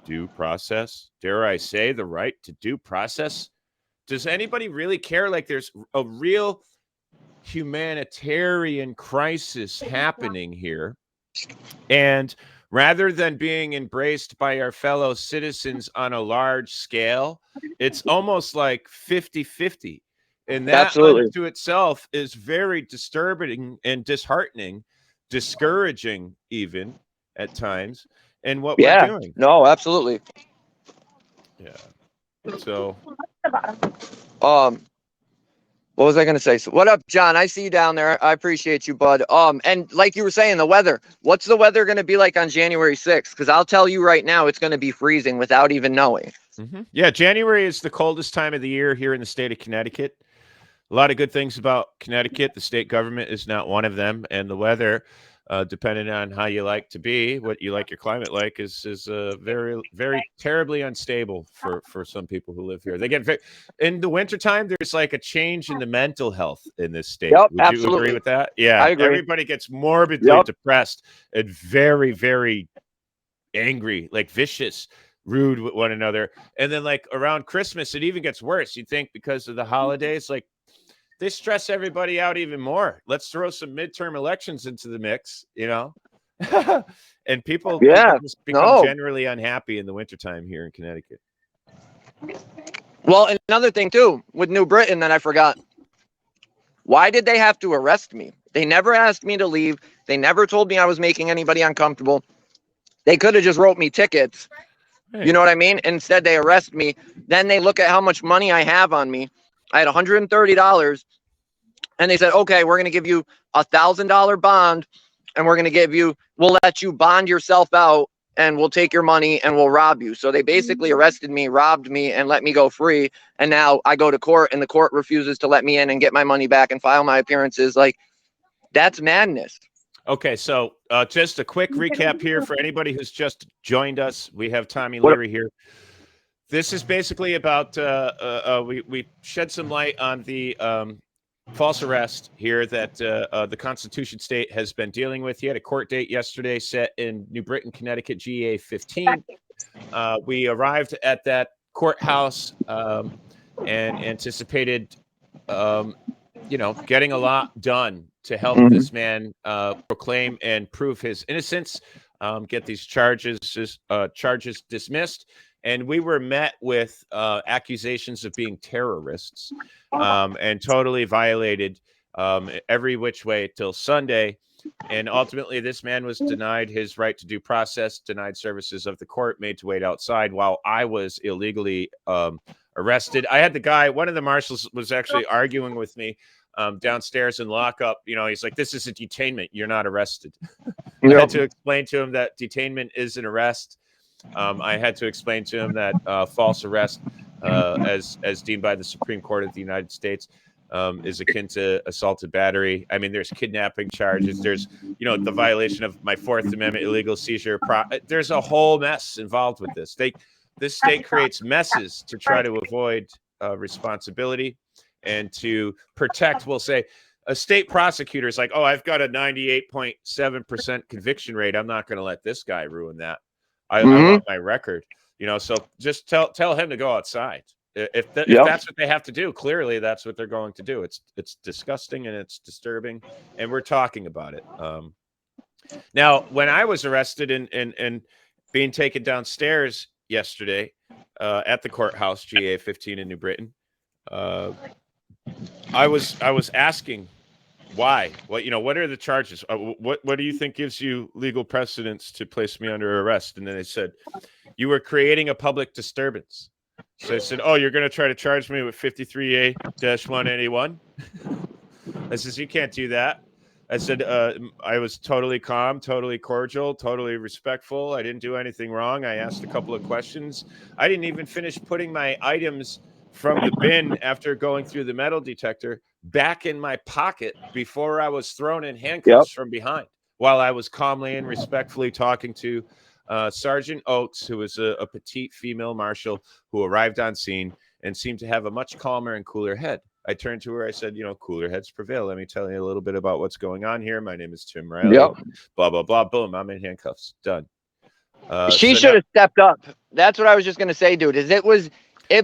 Speaker 1: due process. Dare I say the right to due process? Does anybody really care? Like, there's a real humanitarian crisis happening here. And rather than being embraced by our fellow citizens on a large scale, it's almost like 50-50. And that unto itself is very disturbing and disheartening, discouraging even at times, and what we're doing.
Speaker 2: No, absolutely.
Speaker 1: Yeah. So
Speaker 2: what was I going to say? So, what up, John? I see you down there. I appreciate you, bud. And like you were saying, the weather. What's the weather going to be like on January 6th? Because I'll tell you right now, it's going to be freezing without even knowing.
Speaker 1: Yeah, January is the coldest time of the year here in the state of Connecticut. A lot of good things about Connecticut. The state government is not one of them, and the weather, depending on how you like to be, what you like your climate like, is very, very terribly unstable for some people who live here. They get in the wintertime, there's like a change in the mental health in this state.
Speaker 2: Yep,
Speaker 1: Would
Speaker 2: absolutely.
Speaker 1: you agree with that? Yeah,
Speaker 2: I agree.
Speaker 1: Everybody gets morbidly depressed and very, very angry, like vicious, rude with one another. And then like around Christmas, it even gets worse. You'd think because of the holidays, like they stress everybody out even more. Let's throw some midterm elections into the mix, you know? And people just become generally unhappy in the wintertime here in Connecticut.
Speaker 2: Well, another thing too with New Britain that I forgot. Why did they have to arrest me? They never asked me to leave. They never told me I was making anybody uncomfortable. They could have just wrote me tickets.
Speaker 1: Right.
Speaker 2: You know what I mean? Instead, they arrest me. Then they look at how much money I have on me. I had $130. And they said, okay, we're going to give you $1,000 bond. And we'll let you bond yourself out. And we'll take your money and we'll rob you. So they basically arrested me, robbed me, and let me go free. And now I go to court and the court refuses to let me in and get my money back and file my appearances. Like, that's madness.
Speaker 1: Okay, so just a quick recap here for anybody who's just joined us. We have Tommy Leary here. This is basically about, we shed some light on the false arrest here that the Constitution State has been dealing with. He had a court date yesterday set in New Britain, Connecticut, GA 15. We arrived at that courthouse and anticipated, getting a lot done to help this man proclaim and prove his innocence, get these charges dismissed. And we were met with accusations of being terrorists and totally violated every which way till Sunday. And ultimately, this man was denied his right to due process, denied services of the court, made to wait outside while I was illegally arrested. I had the guy, one of the marshals was actually arguing with me downstairs in lockup. He's like, this is a detainment. You're not arrested. I had to explain to him that detainment is an arrest. I had to explain to him that false arrest, as deemed by the Supreme Court of the United States, is akin to assaulted battery. I mean, there's kidnapping charges. There's, the violation of my Fourth Amendment illegal seizure. There's a whole mess involved with this. This state creates messes to try to avoid responsibility and to protect, we'll say, a state prosecutor is like, oh, I've got a 98.7% conviction rate. I'm not going to let this guy ruin that. I want my record, so just tell him to go outside. If that's what they have to do, clearly that's what they're going to do. It's disgusting and it's disturbing, and we're talking about it. Now, when I was arrested and being taken downstairs yesterday at the courthouse, GA 15 in New Britain, I was asking why. What are the charges? What do you think gives you legal precedence to place me under arrest? And then they said, you were creating a public disturbance. So I said, oh, you're going to try to charge me with 53A-181? I says, you can't do that. I said, I was totally calm, totally cordial, totally respectful. I didn't do anything wrong. I asked a couple of questions. I didn't even finish putting my items from the bin after going through the metal detector back in my pocket before I was thrown in handcuffs from behind, while I was calmly and respectfully talking to Sergeant Oates, who was a petite female marshal who arrived on scene and seemed to have a much calmer and cooler head. I turned to her. I said, cooler heads prevail. Let me tell you a little bit about what's going on here. My name is Tim Riley. Blah, blah, blah. Boom. I'm in handcuffs. Done.
Speaker 2: She should have stepped up. That's what I was just going to say, dude, it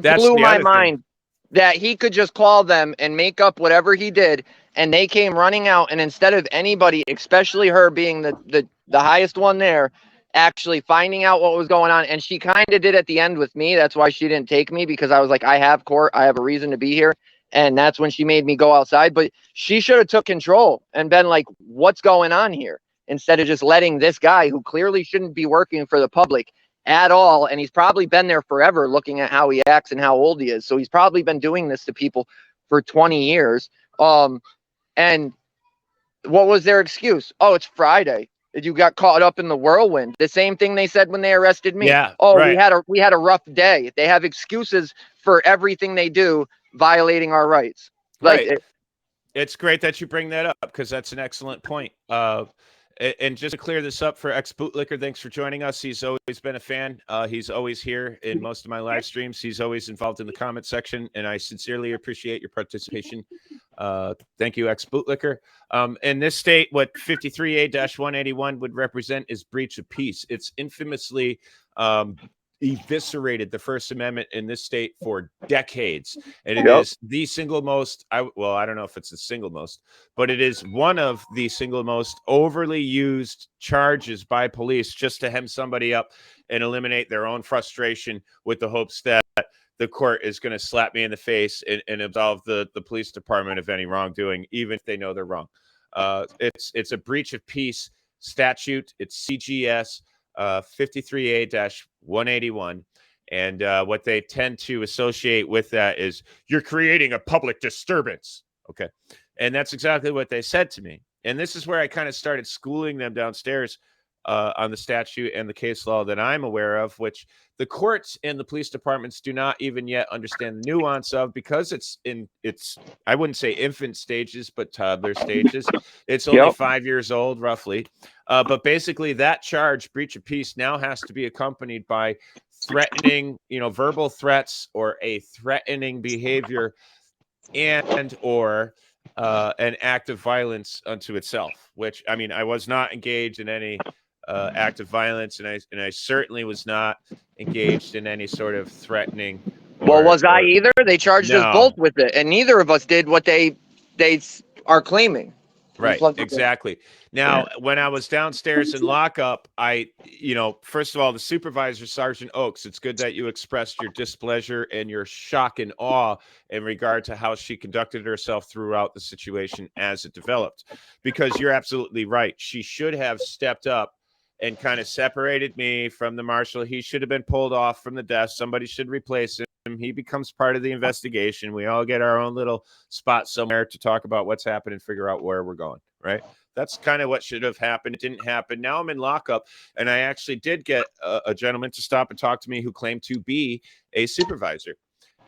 Speaker 2: blew my mind that he could just call them and make up whatever he did. And they came running out. And instead of anybody, especially her being the highest one there, actually finding out what was going on. And she kind of did at the end with me. That's why she didn't take me, because I was like, I have court. I have a reason to be here. And that's when she made me go outside. But she should have took control and been like, what's going on here? Instead of just letting this guy, who clearly shouldn't be working for the public at all, and he's probably been there forever, looking at how he acts and how old he is. So he's probably been doing this to people for 20 years. And what was their excuse? Oh, it's Friday. You got caught up in the whirlwind. The same thing they said when they arrested me.
Speaker 1: Yeah.
Speaker 2: Oh, right. we had a rough day. They have excuses for everything they do, violating our rights.
Speaker 1: Right. It's great that you bring that up, because that's an excellent point. And just to clear this up for ex-bootlicker, thanks for joining us. He's always been a fan. He's always here in most of my live streams. He's always involved in the comment section, and I sincerely appreciate your participation. Thank you, ex-bootlicker. In this state, what 53A-181 would represent is breach of peace. It's infamously eviscerated the First Amendment in this state for decades. And it is the single most, I don't know if it's the single most, but it is one of the single most overly used charges by police just to hem somebody up and eliminate their own frustration with the hopes that the court is going to slap me in the face and absolve the police department of any wrongdoing, even if they know they're wrong. It's a breach of peace statute. It's CGS 53A-181. And what they tend to associate with that is you're creating a public disturbance. Okay. And that's exactly what they said to me. And this is where I kind of started schooling them downstairs on the statute and the case law that I'm aware of, which the courts and the police departments do not even yet understand the nuance of, because it's I wouldn't say infant stages, but toddler stages. It's only 5 years old, roughly. But basically that charge, breach of peace, now has to be accompanied by threatening, verbal threats or a threatening behavior and or an act of violence unto itself, which, I mean, I was not engaged in any act of violence, and I certainly was not engaged in any sort of threatening.
Speaker 2: Well, was I either? They charged us both with it, and neither of us did what they are claiming.
Speaker 1: Right, exactly. Now, when I was downstairs in lockup, first of all, the supervisor, Sergeant Oakes, it's good that you expressed your displeasure and your shock and awe in regard to how she conducted herself throughout the situation as it developed, because you're absolutely right. She should have stepped up and kind of separated me from the marshal. He should have been pulled off from the desk. Somebody should replace him. He becomes part of the investigation. We all get our own little spot somewhere to talk about what's happened and figure out where we're going, right? That's kind of what should have happened. It didn't happen. Now I'm in lockup, and I actually did get a gentleman to stop and talk to me who claimed to be a supervisor.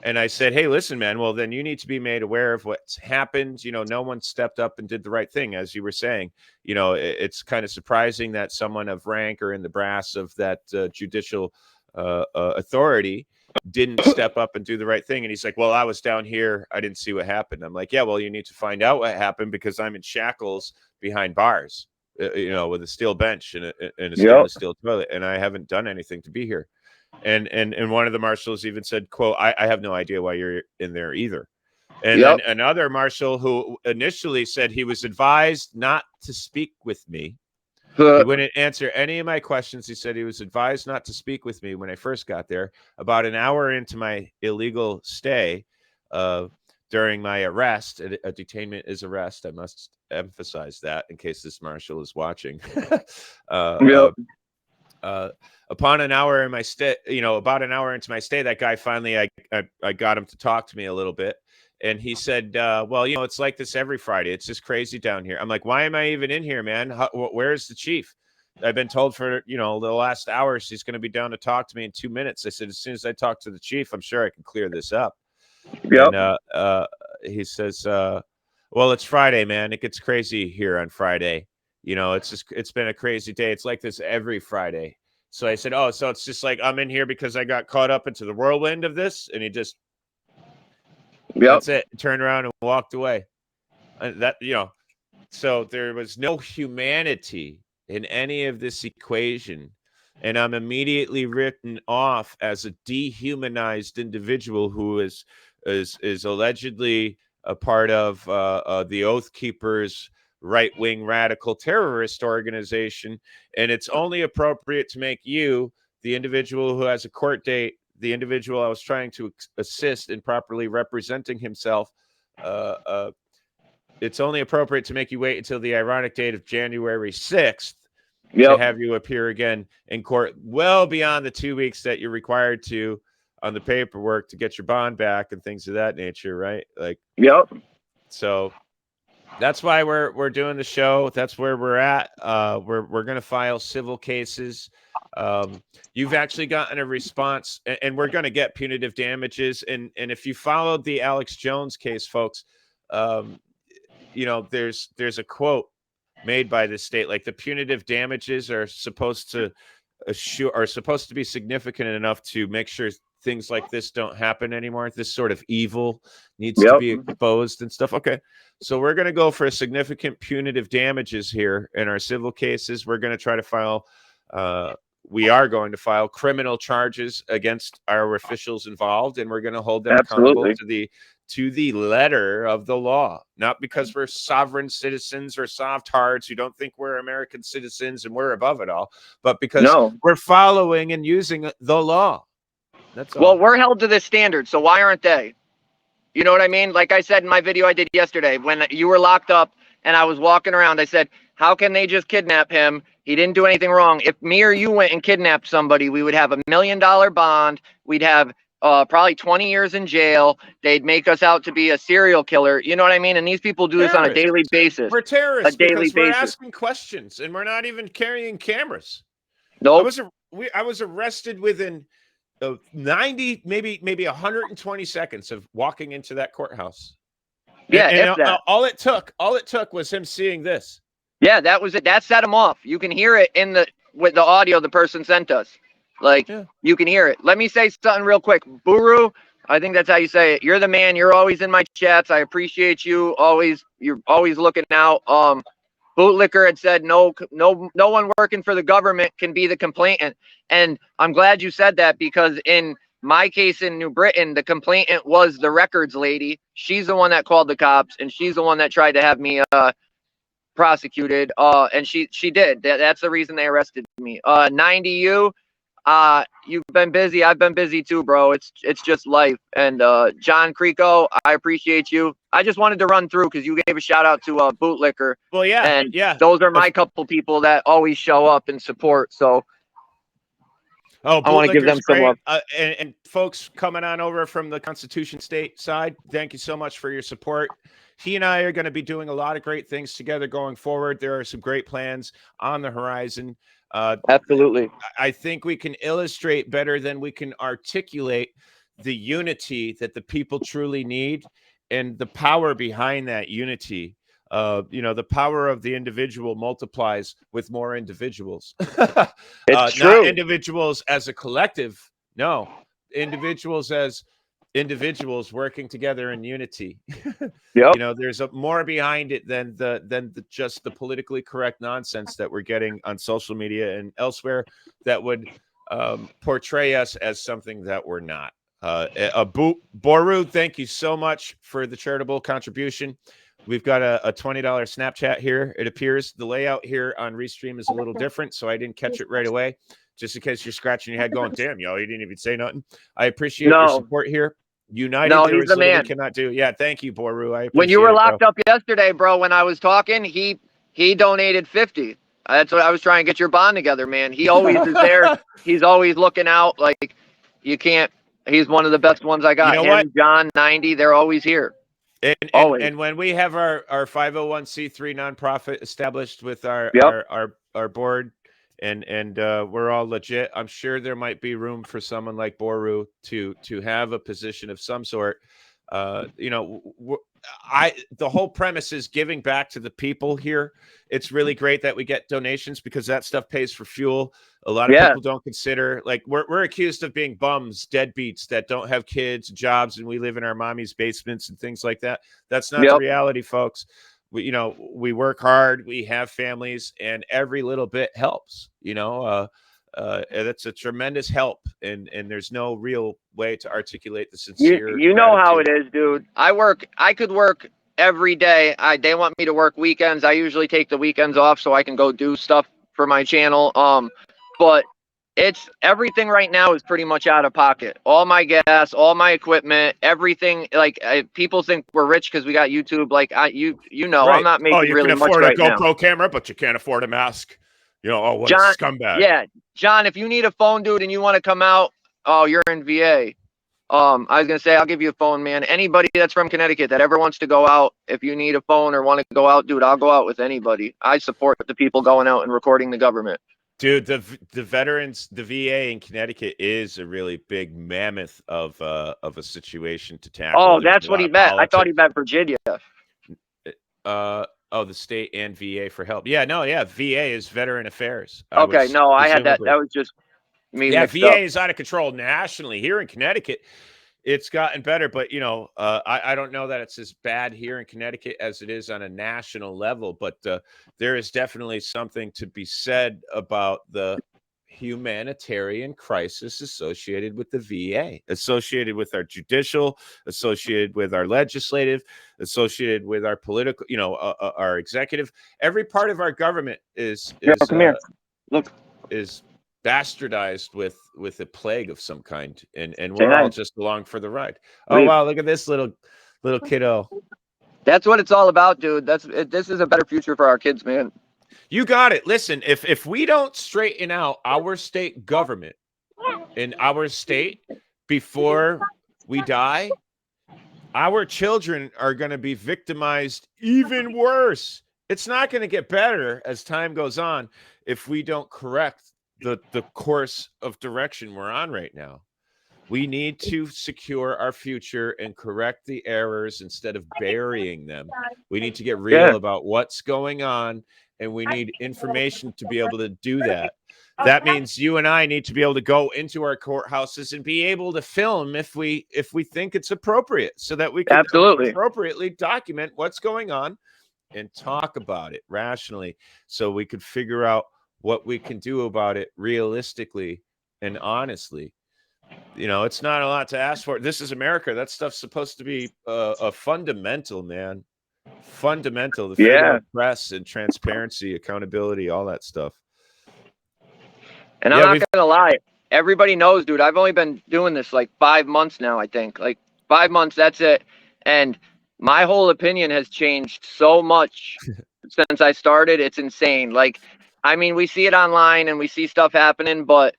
Speaker 1: And I said, hey, listen, man, well, then you need to be made aware of what's happened. No one stepped up and did the right thing, as you were saying. It's kind of surprising that someone of rank or in the brass of that judicial authority didn't step up and do the right thing. And he's like, well, I was down here. I didn't see what happened. I'm like, yeah, well, you need to find out what happened, because I'm in shackles behind bars, with a steel bench and a stainless steel toilet, and I haven't done anything to be here. And one of the marshals even said, quote, I have no idea why you're in there either. And then another marshal who initially said he was advised not to speak with me. He wouldn't answer any of my questions. He said he was advised not to speak with me when I first got there. About an hour into my illegal stay, during my arrest, a detainment is arrest. I must emphasize that in case this marshal is watching. Upon an hour in my stay, about an hour into my stay, that guy finally, I got him to talk to me a little bit. And he said, well, it's like this every Friday. It's just crazy down here. I'm like, why am I even in here, man? Where's the chief? I've been told for, the last hour, she's going to be down to talk to me in 2 minutes. I said, as soon as I talk to the chief, I'm sure I can clear this up. And he says, well, it's Friday, man. It gets crazy here on Friday. It's been a crazy day. It's like this every Friday. So I said, oh, so it's just like I'm in here because I got caught up into the whirlwind of this. And he just, that's it. Turned around and walked away. So there was no humanity in any of this equation. And I'm immediately written off as a dehumanized individual who is allegedly a part of the Oath Keepers right-wing radical terrorist organization. And it's only appropriate to make you, the individual who has a court date, the individual I was trying to assist in properly representing himself, it's only appropriate to make you wait until the ironic date of January 6th to have you appear again in court, well beyond the 2 weeks that you're required to on the paperwork to get your bond back and things of that nature, right? So that's why we're doing the show. That's where we're at. We're going to file civil cases. You've actually gotten a response, and we're going to get punitive damages. And if you followed the Alex Jones case, folks, there's a quote made by the state, like the punitive damages are supposed to are supposed to be significant enough to make sure things like this don't happen anymore. This sort of evil needs to be exposed and stuff. Okay. So we're going to go for significant punitive damages here in our civil cases. We're going to try to file, we are going to file criminal charges against our officials involved, and we're going to hold them accountable to the letter of the law, not because we're sovereign citizens or soft hearts who don't think we're American citizens and we're above it all, but because we're following and using the law. That's all.
Speaker 2: Well, we're held to this standard, so why aren't they? You know what I mean? Like I said in my video I did yesterday, when you were locked up and I was walking around, I said, how can they just kidnap him? He didn't do anything wrong. If me or you went and kidnapped somebody, we would have $1 million bond. We'd have probably 20 years in jail. They'd make us out to be a serial killer. You know what I mean? And these people do this on a daily basis.
Speaker 1: We're terrorists
Speaker 2: because
Speaker 1: we're asking questions and we're not even carrying cameras.
Speaker 2: Nope.
Speaker 1: I was arrested within 90, maybe 120 seconds of walking into that courthouse.
Speaker 2: Yeah,
Speaker 1: and all it took was him seeing this.
Speaker 2: Yeah, that was it. That set him off. You can hear it with the audio the person sent us. Like, you can hear it. Let me say something real quick. Buru, I think that's how you say it. You're the man. You're always in my chats. I appreciate you. You're always looking out. Bootlicker had said no one working for the government can be the complainant. And I'm glad you said that, because in my case in New Britain, the complainant was the records lady. She's the one that called the cops, and she's the one that tried to have me prosecuted. And she did. That's the reason they arrested me. 90U, you've been busy. I've been busy too, bro. It's just life. And John Creco, I appreciate you. I just wanted to run through because you gave a shout out to Bootlicker.
Speaker 1: Well, yeah,
Speaker 2: and those are my couple people that always show up and support. So I want to give them some love.
Speaker 1: And folks coming on over from the Constitution State side, thank you so much for your support. He and I are going to be doing a lot of great things together going forward. There are some great plans on the horizon.
Speaker 2: Absolutely.
Speaker 1: I think we can illustrate better than we can articulate the unity that the people truly need and the power behind that unity. The power of the individual multiplies with more individuals.
Speaker 2: It's true.
Speaker 1: Not individuals as a collective. No, individuals as individuals working together in unity.
Speaker 2: Yep.
Speaker 1: There's more behind it than just the politically correct nonsense that we're getting on social media and elsewhere that would portray us as something that we're not. Boru, thank you so much for the charitable contribution. We've got a $20 Snapchat here. It appears the layout here on Restream is a little different, so I didn't catch it right away. Just in case you're scratching your head going, damn, yo, you didn't even say nothing. I appreciate your support here. United, there is little we cannot do. Yeah, thank you, Boru. I appreciate
Speaker 2: when you were locked up yesterday, bro, when I was talking, he donated 50. That's what I was trying to get your bond together, man. He always is there. He's always looking out. Like, you can't. He's one of the best ones I got.
Speaker 1: You know what?
Speaker 2: John, 90, they're always here.
Speaker 1: And when we have our 501c3 nonprofit established with our board and we're all legit, I'm sure there might be room for someone like Boru to have a position of some sort. The whole premise is giving back to the people here. It's really great that we get donations because that stuff pays for fuel. A lot of people don't consider, like, we're accused of being bums, deadbeats that don't have kids, jobs, and we live in our mommy's basements and things like that. That's not the reality, folks. We work hard, we have families, and every little bit helps. That's a tremendous help, and there's no real way to articulate the sincere.
Speaker 2: You know how it is, dude. I could work every day. They want me to work weekends. I usually take the weekends off so I can go do stuff for my channel. But it's everything right now is pretty much out of pocket. All my gas, all my equipment, everything. Like, people think we're rich because we got YouTube. Like, right. I'm not making really much right now.
Speaker 1: You can afford a GoPro camera, but you can't afford a mask. What
Speaker 2: John,
Speaker 1: a scumbag.
Speaker 2: Yeah, John, if you need a phone, dude, and you want to come out, you're in VA. I was gonna say I'll give you a phone, man. Anybody that's from Connecticut that ever wants to go out, if you need a phone or want to go out, dude, I'll go out with anybody. I support the people going out and recording the government.
Speaker 1: Dude, the veterans, the VA in Connecticut is a really big mammoth of a situation to tackle.
Speaker 2: Oh, that's what he meant. I thought he meant Virginia.
Speaker 1: Oh, the state and VA for help. Yeah, no, yeah. VA is Veteran Affairs. I
Speaker 2: Okay,
Speaker 1: was
Speaker 2: no, I had that.
Speaker 1: presumably.
Speaker 2: That was just me
Speaker 1: Yeah,
Speaker 2: mixed
Speaker 1: VA
Speaker 2: up.
Speaker 1: is out of control nationally. Here in Connecticut, it's gotten better, but I don't know that it's as bad here in Connecticut as it is on a national level. But there is definitely something to be said about the humanitarian crisis associated with the VA, associated with our judicial, associated with our legislative, associated with our political, our executive. Every part of our government is
Speaker 2: Here, come here. Look.
Speaker 1: is bastardized with a plague of some kind, and
Speaker 2: Say
Speaker 1: we're all
Speaker 2: hi.
Speaker 1: just along for the ride. Oh
Speaker 2: Leave.
Speaker 1: wow, look at this little kiddo.
Speaker 2: That's what it's all about, dude. This is a better future for our kids, man.
Speaker 1: You got it. Listen, if we don't straighten out our state government in our state before we die, our children are going to be victimized even worse. It's not going to get better as time goes on if we don't correct the course of direction we're on right now. We need to secure our future and correct the errors instead of burying them. We need to get real about what's going on, and we need information to be able to do that. That means you and I need to be able to go into our courthouses and be able to film if we think it's appropriate, so that we can
Speaker 2: Absolutely.
Speaker 1: appropriately document what's going on and talk about it rationally, so we could figure out what we can do about it realistically and honestly. It's not a lot to ask for. This is America. That stuff's supposed to be a fundamental, man. Fundamental. The freedom of press and transparency, accountability, all that stuff.
Speaker 2: And I'm not gonna lie, everybody knows, dude. I've only been doing this like 5 months now, I think. Like 5 months, that's it. And my whole opinion has changed so much since I started. It's insane. Like, I mean, we see it online and we see stuff happening, but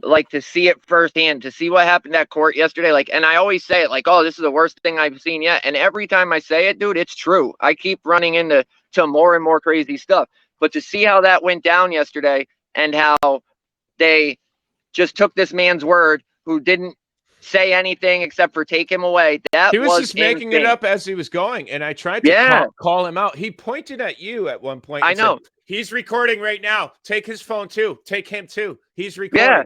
Speaker 2: like to see it firsthand, to see what happened at court yesterday, like, and I always say it like, oh, this is the worst thing I've seen yet. And every time I say it, dude, it's true. I keep running into more and more crazy stuff. But to see how that went down yesterday and how they just took this man's word who didn't say anything except for take him away. That
Speaker 1: he was just making it up as he was going, and I tried to call him out. He pointed at you at one point.
Speaker 2: I know.
Speaker 1: Said, he's recording right now. Take his phone too. Take him too. He's recording.
Speaker 2: Yeah.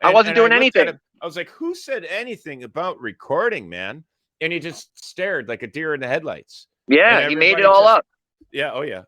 Speaker 2: I wasn't doing anything.
Speaker 1: I was like, who said anything about recording, man? And he just stared like a deer in the headlights.
Speaker 2: Yeah, he made it all up.
Speaker 1: Yeah, oh yeah.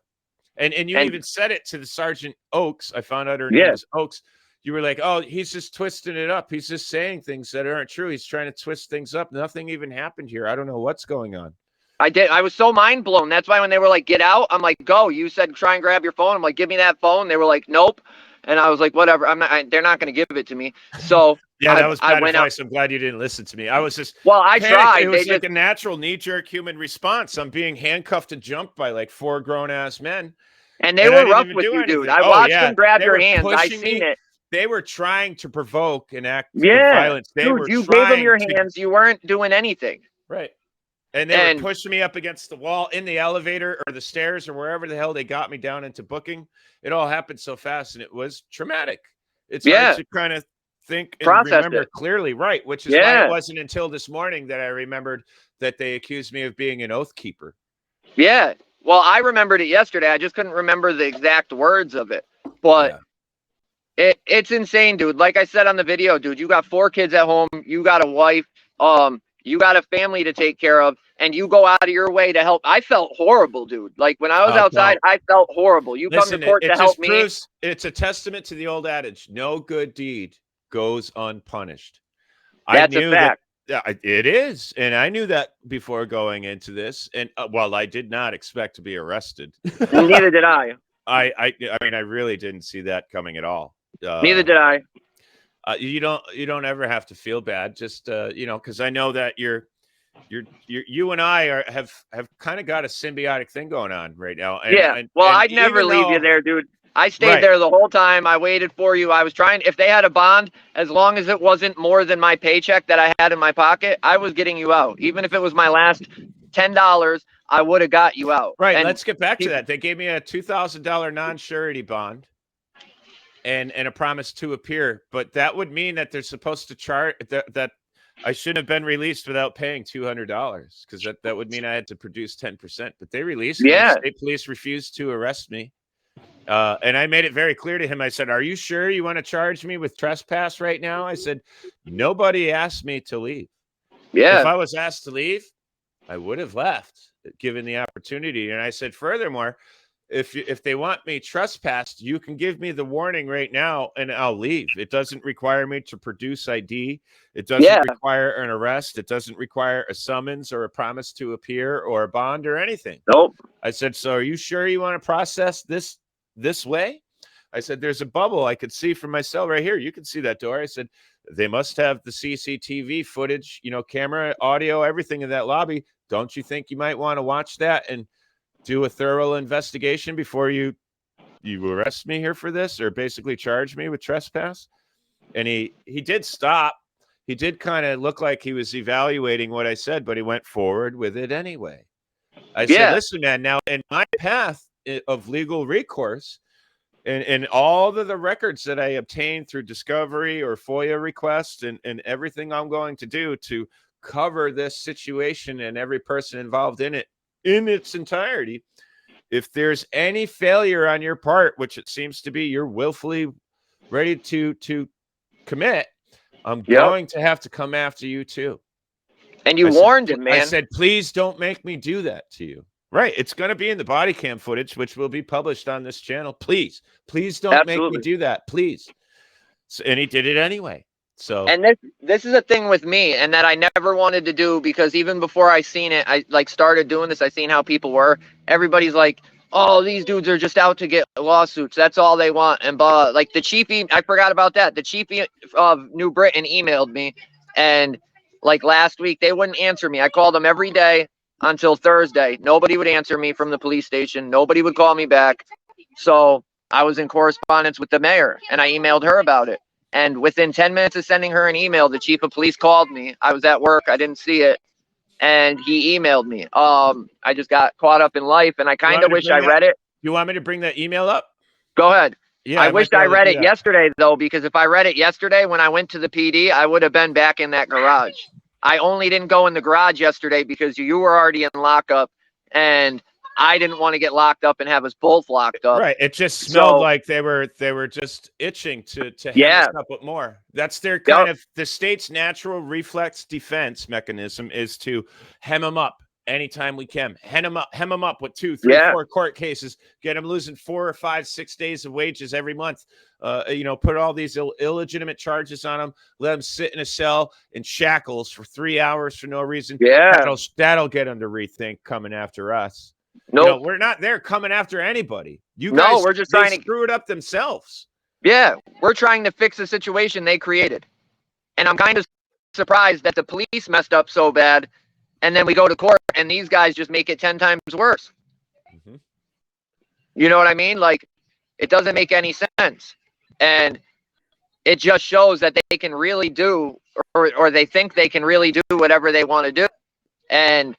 Speaker 1: And you even said it to the Sergeant Oaks. I found out her name is Oaks. You were like, oh, he's just twisting it up. He's just saying things that aren't true. He's trying to twist things up. Nothing even happened here. I don't know what's going on.
Speaker 2: I did. I was so mind blown. That's why when they were like, get out, I'm like, go. You said try and grab your phone. I'm like, give me that phone. They were like, nope. And I was like, whatever. I'm not. They're not going to give it to me. So
Speaker 1: yeah, that was bad advice.
Speaker 2: Out.
Speaker 1: I'm glad you didn't listen to me. I was just
Speaker 2: I tried.
Speaker 1: It was like a natural knee-jerk human response. I'm being handcuffed and jumped by like 4 grown-ass men,
Speaker 2: and they were rough with you, dude. I watched them grab your hands. I seen it.
Speaker 1: They were trying to provoke an act of
Speaker 2: violence.
Speaker 1: Dude,
Speaker 2: you gave them your hands. You weren't doing anything.
Speaker 1: Right. And they were pushing me up against the wall in the elevator or the stairs or wherever the hell they got me down into booking. It all happened so fast, and it was traumatic. It's hard to kind of think and remember clearly, right? Which is why it wasn't until this morning that I remembered that they accused me of being an oath keeper.
Speaker 2: Yeah. Well, I remembered it yesterday. I just couldn't remember the exact words of it. But it's insane, dude. Like I said on the video, dude, you got 4 kids at home. You got a wife. You got a family to take care of, and you go out of your way to help. I felt horrible, dude. Like when I was outside, I felt horrible. You come to court to help me.
Speaker 1: It's a testament to the old adage: no good deed goes unpunished.
Speaker 2: That's a fact.
Speaker 1: It is, and I knew that before going into this. And while I did not expect to be arrested,
Speaker 2: neither did I.
Speaker 1: I mean, I really didn't see that coming at all.
Speaker 2: Neither did I.
Speaker 1: You don't ever have to feel bad, just because I know that you and I have kind of got a symbiotic thing going on right now.
Speaker 2: I'd never leave you there, dude. I stayed there the whole time. I waited for you. I was trying. If they had a bond, as long as it wasn't more than my paycheck that I had in my pocket, I was getting you out. Even if it was my last $10, I would have got you out.
Speaker 1: Right. And let's get back to that. They gave me a $2,000 non-surety bond. And a promise to appear, but that would mean that they're supposed to charge that I shouldn't have been released without paying $200 because that would mean I had to produce 10%. But they released me.
Speaker 2: Yeah.
Speaker 1: State police refused to arrest me. And I made it very clear to him. I said, "Are you sure you want to charge me with trespass right now?" I said, "Nobody asked me to leave.
Speaker 2: Yeah.
Speaker 1: If I was asked to leave, I would have left, given the opportunity." And I said, furthermore, if they want me trespassed, you can give me the warning right now and I'll leave. It doesn't require me to produce ID. It doesn't require an arrest. It doesn't require a summons or a promise to appear or a bond or anything.
Speaker 2: Nope.
Speaker 1: I said, "So are you sure you want to process this way?" I said, "There's a bubble I could see from my cell right here. You can see that door." I said, "They must have the CCTV footage, camera, audio, everything in that lobby. Don't you think you might want to watch that and do a thorough investigation before you arrest me here for this, or basically charge me with trespass?" And he did stop. He did kind of look like he was evaluating what I said, but he went forward with it anyway. I said, "Listen, man, now in my path of legal recourse and all of the records that I obtained through discovery or FOIA requests and everything I'm going to do to cover this situation and every person involved in it in its entirety, if there's any failure on your part, which it seems to be you're willfully ready to commit, I'm going to have to come after you too."
Speaker 2: And you warned him, man.
Speaker 1: I said, "Please don't make me do that to you." Right. It's going to be in the body cam footage, which will be published on this channel. Please don't make me do that. Please. So, and he did it anyway. So,
Speaker 2: and this is a thing with me, and that I never wanted to do, because even before I seen it, I started doing this. I seen how people were. Everybody's like, "Oh, these dudes are just out to get lawsuits. That's all they want." And like the chief, I forgot about that. The chief of New Britain emailed me, and like last week, they wouldn't answer me. I called them every day until Thursday. Nobody would answer me from the police station. Nobody would call me back. So I was in correspondence with the mayor, and I emailed her about it. And within 10 minutes of sending her an email, the chief of police called me. I was at work. I didn't see it. And he emailed me. I just got caught up in life, and I kind of wish I read it.
Speaker 1: You want me to bring that email up?
Speaker 2: Go ahead.
Speaker 1: Yeah,
Speaker 2: I wish I read it yesterday, though, because if I read it yesterday when I went to the PD, I would have been back in that garage. I only didn't go in the garage yesterday because you were already in lockup, and I didn't want to get locked up and have us both locked up.
Speaker 1: Right. It just smelled like they were just itching to hem us up with more. That's their kind of the state's natural reflex defense mechanism is to hem them up anytime we can. Hem them up with 2, 3, 4 court cases, get them losing 4 or 5, 6 days of wages every month. Put all these illegitimate charges on them, let them sit in a cell in shackles for 3 hours for no reason.
Speaker 2: Yeah.
Speaker 1: That'll get them to rethink coming after us.
Speaker 2: No,
Speaker 1: nope. We're not there coming after anybody. You guys,
Speaker 2: we're just trying to
Speaker 1: screw it up themselves.
Speaker 2: Yeah, we're trying to fix the situation they created. And I'm kind of surprised that the police messed up so bad, and then we go to court and these guys just make it 10 times worse.
Speaker 1: Mm-hmm.
Speaker 2: You know what I mean? Like, it doesn't make any sense. And it just shows that they can really do, or they think they can really do whatever they want to do. And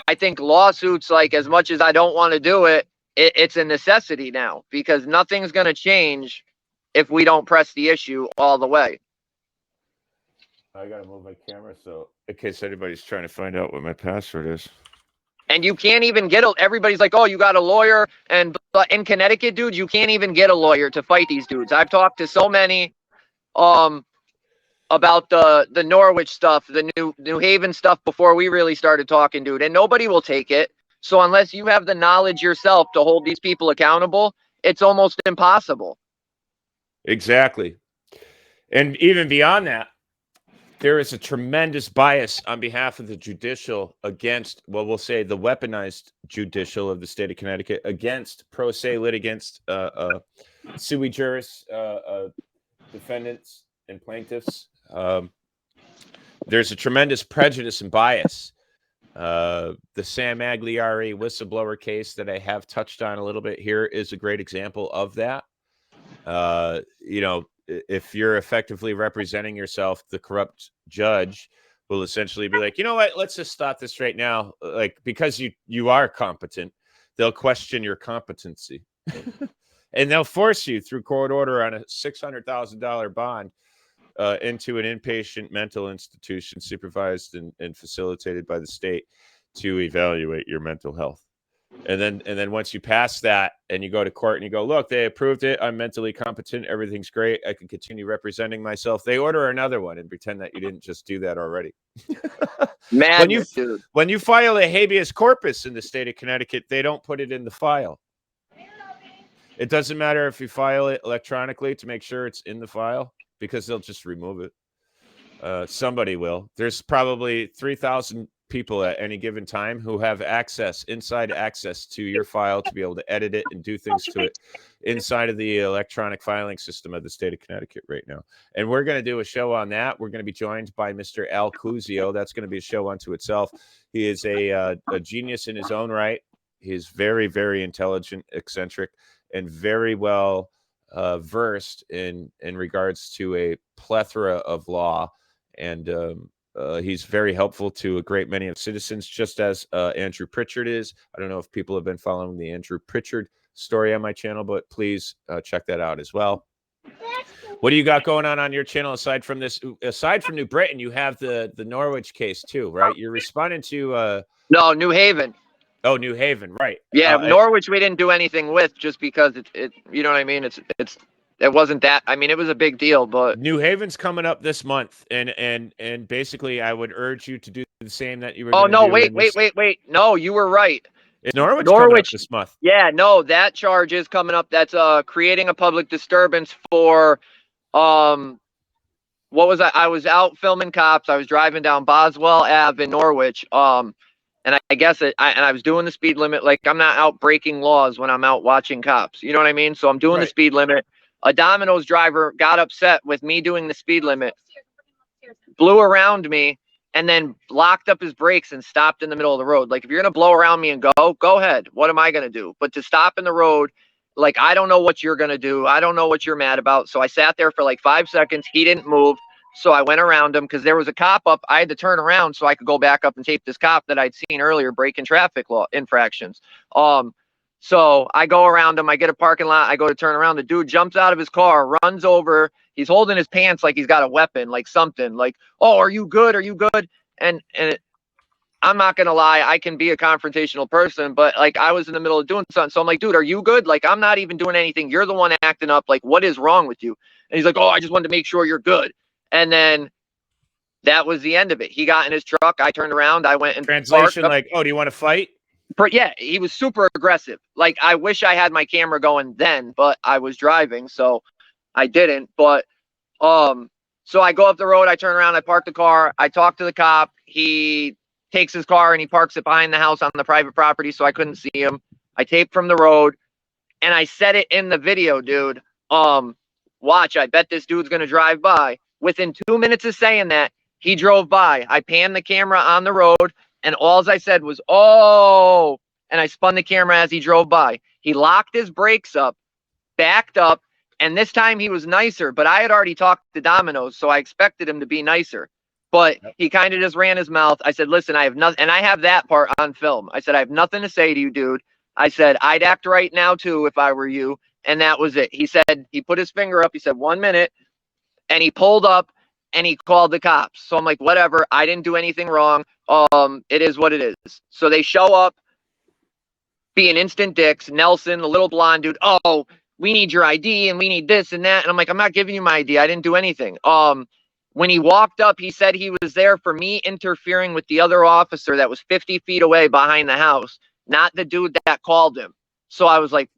Speaker 2: I think lawsuits, like, as much as I don't want to do it, it's a necessity now, because nothing's going to change if we don't press the issue all the way.
Speaker 1: I got to move my camera so in case anybody's trying to find out what my password is.
Speaker 2: And you can't even get everybody's like, "Oh, you got a lawyer." And in Connecticut, dude, you can't even get a lawyer to fight these dudes. I've talked to so many about the Norwich stuff, the New Haven stuff before we really started talking, dude, and nobody will take it. So unless you have the knowledge yourself to hold these people accountable, it's almost impossible.
Speaker 1: Exactly. And even beyond that, there is a tremendous bias on behalf of the judicial against, well, we'll say the weaponized judicial of the state of Connecticut against pro se litigants, sui juris defendants and plaintiffs. There's a tremendous prejudice and bias. The Sam Agliari whistleblower case that I have touched on a little bit here is a great example of that. If you're effectively representing yourself, the corrupt judge will essentially be like, "You know what, let's just stop this right now." Like, because you are competent, they'll question your competency and they'll force you through court order on a $600,000 bond into an inpatient mental institution supervised and facilitated by the state to evaluate your mental health. And then once you pass that and you go to court and you go, look, they approved it. I'm mentally competent. Everything's great. I can continue representing myself. They order another one and pretend that you didn't just do that already.
Speaker 2: Madness, dude.
Speaker 1: When you file a habeas corpus in the state of Connecticut, they don't put it in the file. It doesn't matter if you file it electronically to make sure it's in the file, because they'll just remove it. Somebody will. There's probably 3,000 people at any given time who have inside access to your file to be able to edit it and do things to it inside of the electronic filing system of the state of Connecticut right now. And we're going to do a show on that. We're going to be joined by Mr. Al Cuzio. That's going to be a show unto itself. He is a genius in his own right. He is very, very intelligent, eccentric, and very well versed in regards to a plethora of law. And he's very helpful to a great many of citizens, just as Andrew Pritchard is. I don't know if people have been following the Andrew Pritchard story on my channel, but please check that out as well. What do you got going on your channel aside from this? Aside from New Britain, you have the Norwich case too, right? You're responding to
Speaker 2: No, New Haven.
Speaker 1: Oh, New Haven, right?
Speaker 2: Yeah, Norwich we didn't do anything with, just because it you know what I mean. It wasn't that. I mean, it was a big deal, but
Speaker 1: New Haven's coming up this month, and basically, I would urge you to do the same that you were.
Speaker 2: Oh no!
Speaker 1: Do
Speaker 2: Wait! No, you were right.
Speaker 1: Is Norwich coming up this month?
Speaker 2: Yeah, no, that charge is coming up. That's creating a public disturbance for what was I was out filming cops. I was driving down Boswell Ave in Norwich. And I guess I was doing the speed limit. Like, I'm not out breaking laws when I'm out watching cops. You know what I mean? So I'm doing the speed limit. A Domino's driver got upset with me doing the speed limit, blew around me, and then locked up his brakes and stopped in the middle of the road. Like, if you're going to blow around me and go ahead. What am I going to do? But to stop in the road, like, I don't know what you're going to do. I don't know what you're mad about. So I sat there for like 5 seconds. He didn't move. So I went around him because there was a cop up. I had to turn around so I could go back up and tape this cop that I'd seen earlier breaking traffic law infractions. So I go around him. I get a parking lot. I go to turn around. The dude jumps out of his car, runs over. He's holding his pants like he's got a weapon, like something. Like, oh, are you good? Are you good? And I'm not gonna lie, I can be a confrontational person, but like, I was in the middle of doing something. So I'm like, dude, are you good? Like, I'm not even doing anything. You're the one acting up. Like, what is wrong with you? And he's like, oh, I just wanted to make sure you're good. And then that was the end of it. He got in his truck. I turned around. I went and
Speaker 1: translation, like, oh, do you want to fight?
Speaker 2: Yeah, he was super aggressive. Like, I wish I had my camera going then, but I was driving, so I didn't. But so I go up the road. I turn around. I park the car. I talk to the cop. He takes his car and he parks it behind the house on the private property, so I couldn't see him. I taped from the road, and I said it in the video, dude. Watch, I bet this dude's gonna drive by. Within 2 minutes of saying that, he drove by. I panned the camera on the road, and all I said was, oh, and I spun the camera as he drove by. He locked his brakes up, backed up, and this time he was nicer, but I had already talked to Domino's, so I expected him to be nicer. But he kind of just ran his mouth. I said, listen, I have nothing, and I have that part on film. I said, I have nothing to say to you, dude. I said, I'd act right now, too, if I were you, and that was it. He said, he put his finger up. He said, 1 minute. And he pulled up and he called the cops. So I'm like, whatever. I didn't do anything wrong. It is what it is. So they show up being instant dicks. Nelson, the little blonde dude. Oh, we need your ID and we need this and that. And I'm like, I'm not giving you my ID. I didn't do anything. When he walked up, he said he was there for me interfering with the other officer that was 50 feet away behind the house, not the dude that called him. So I was like,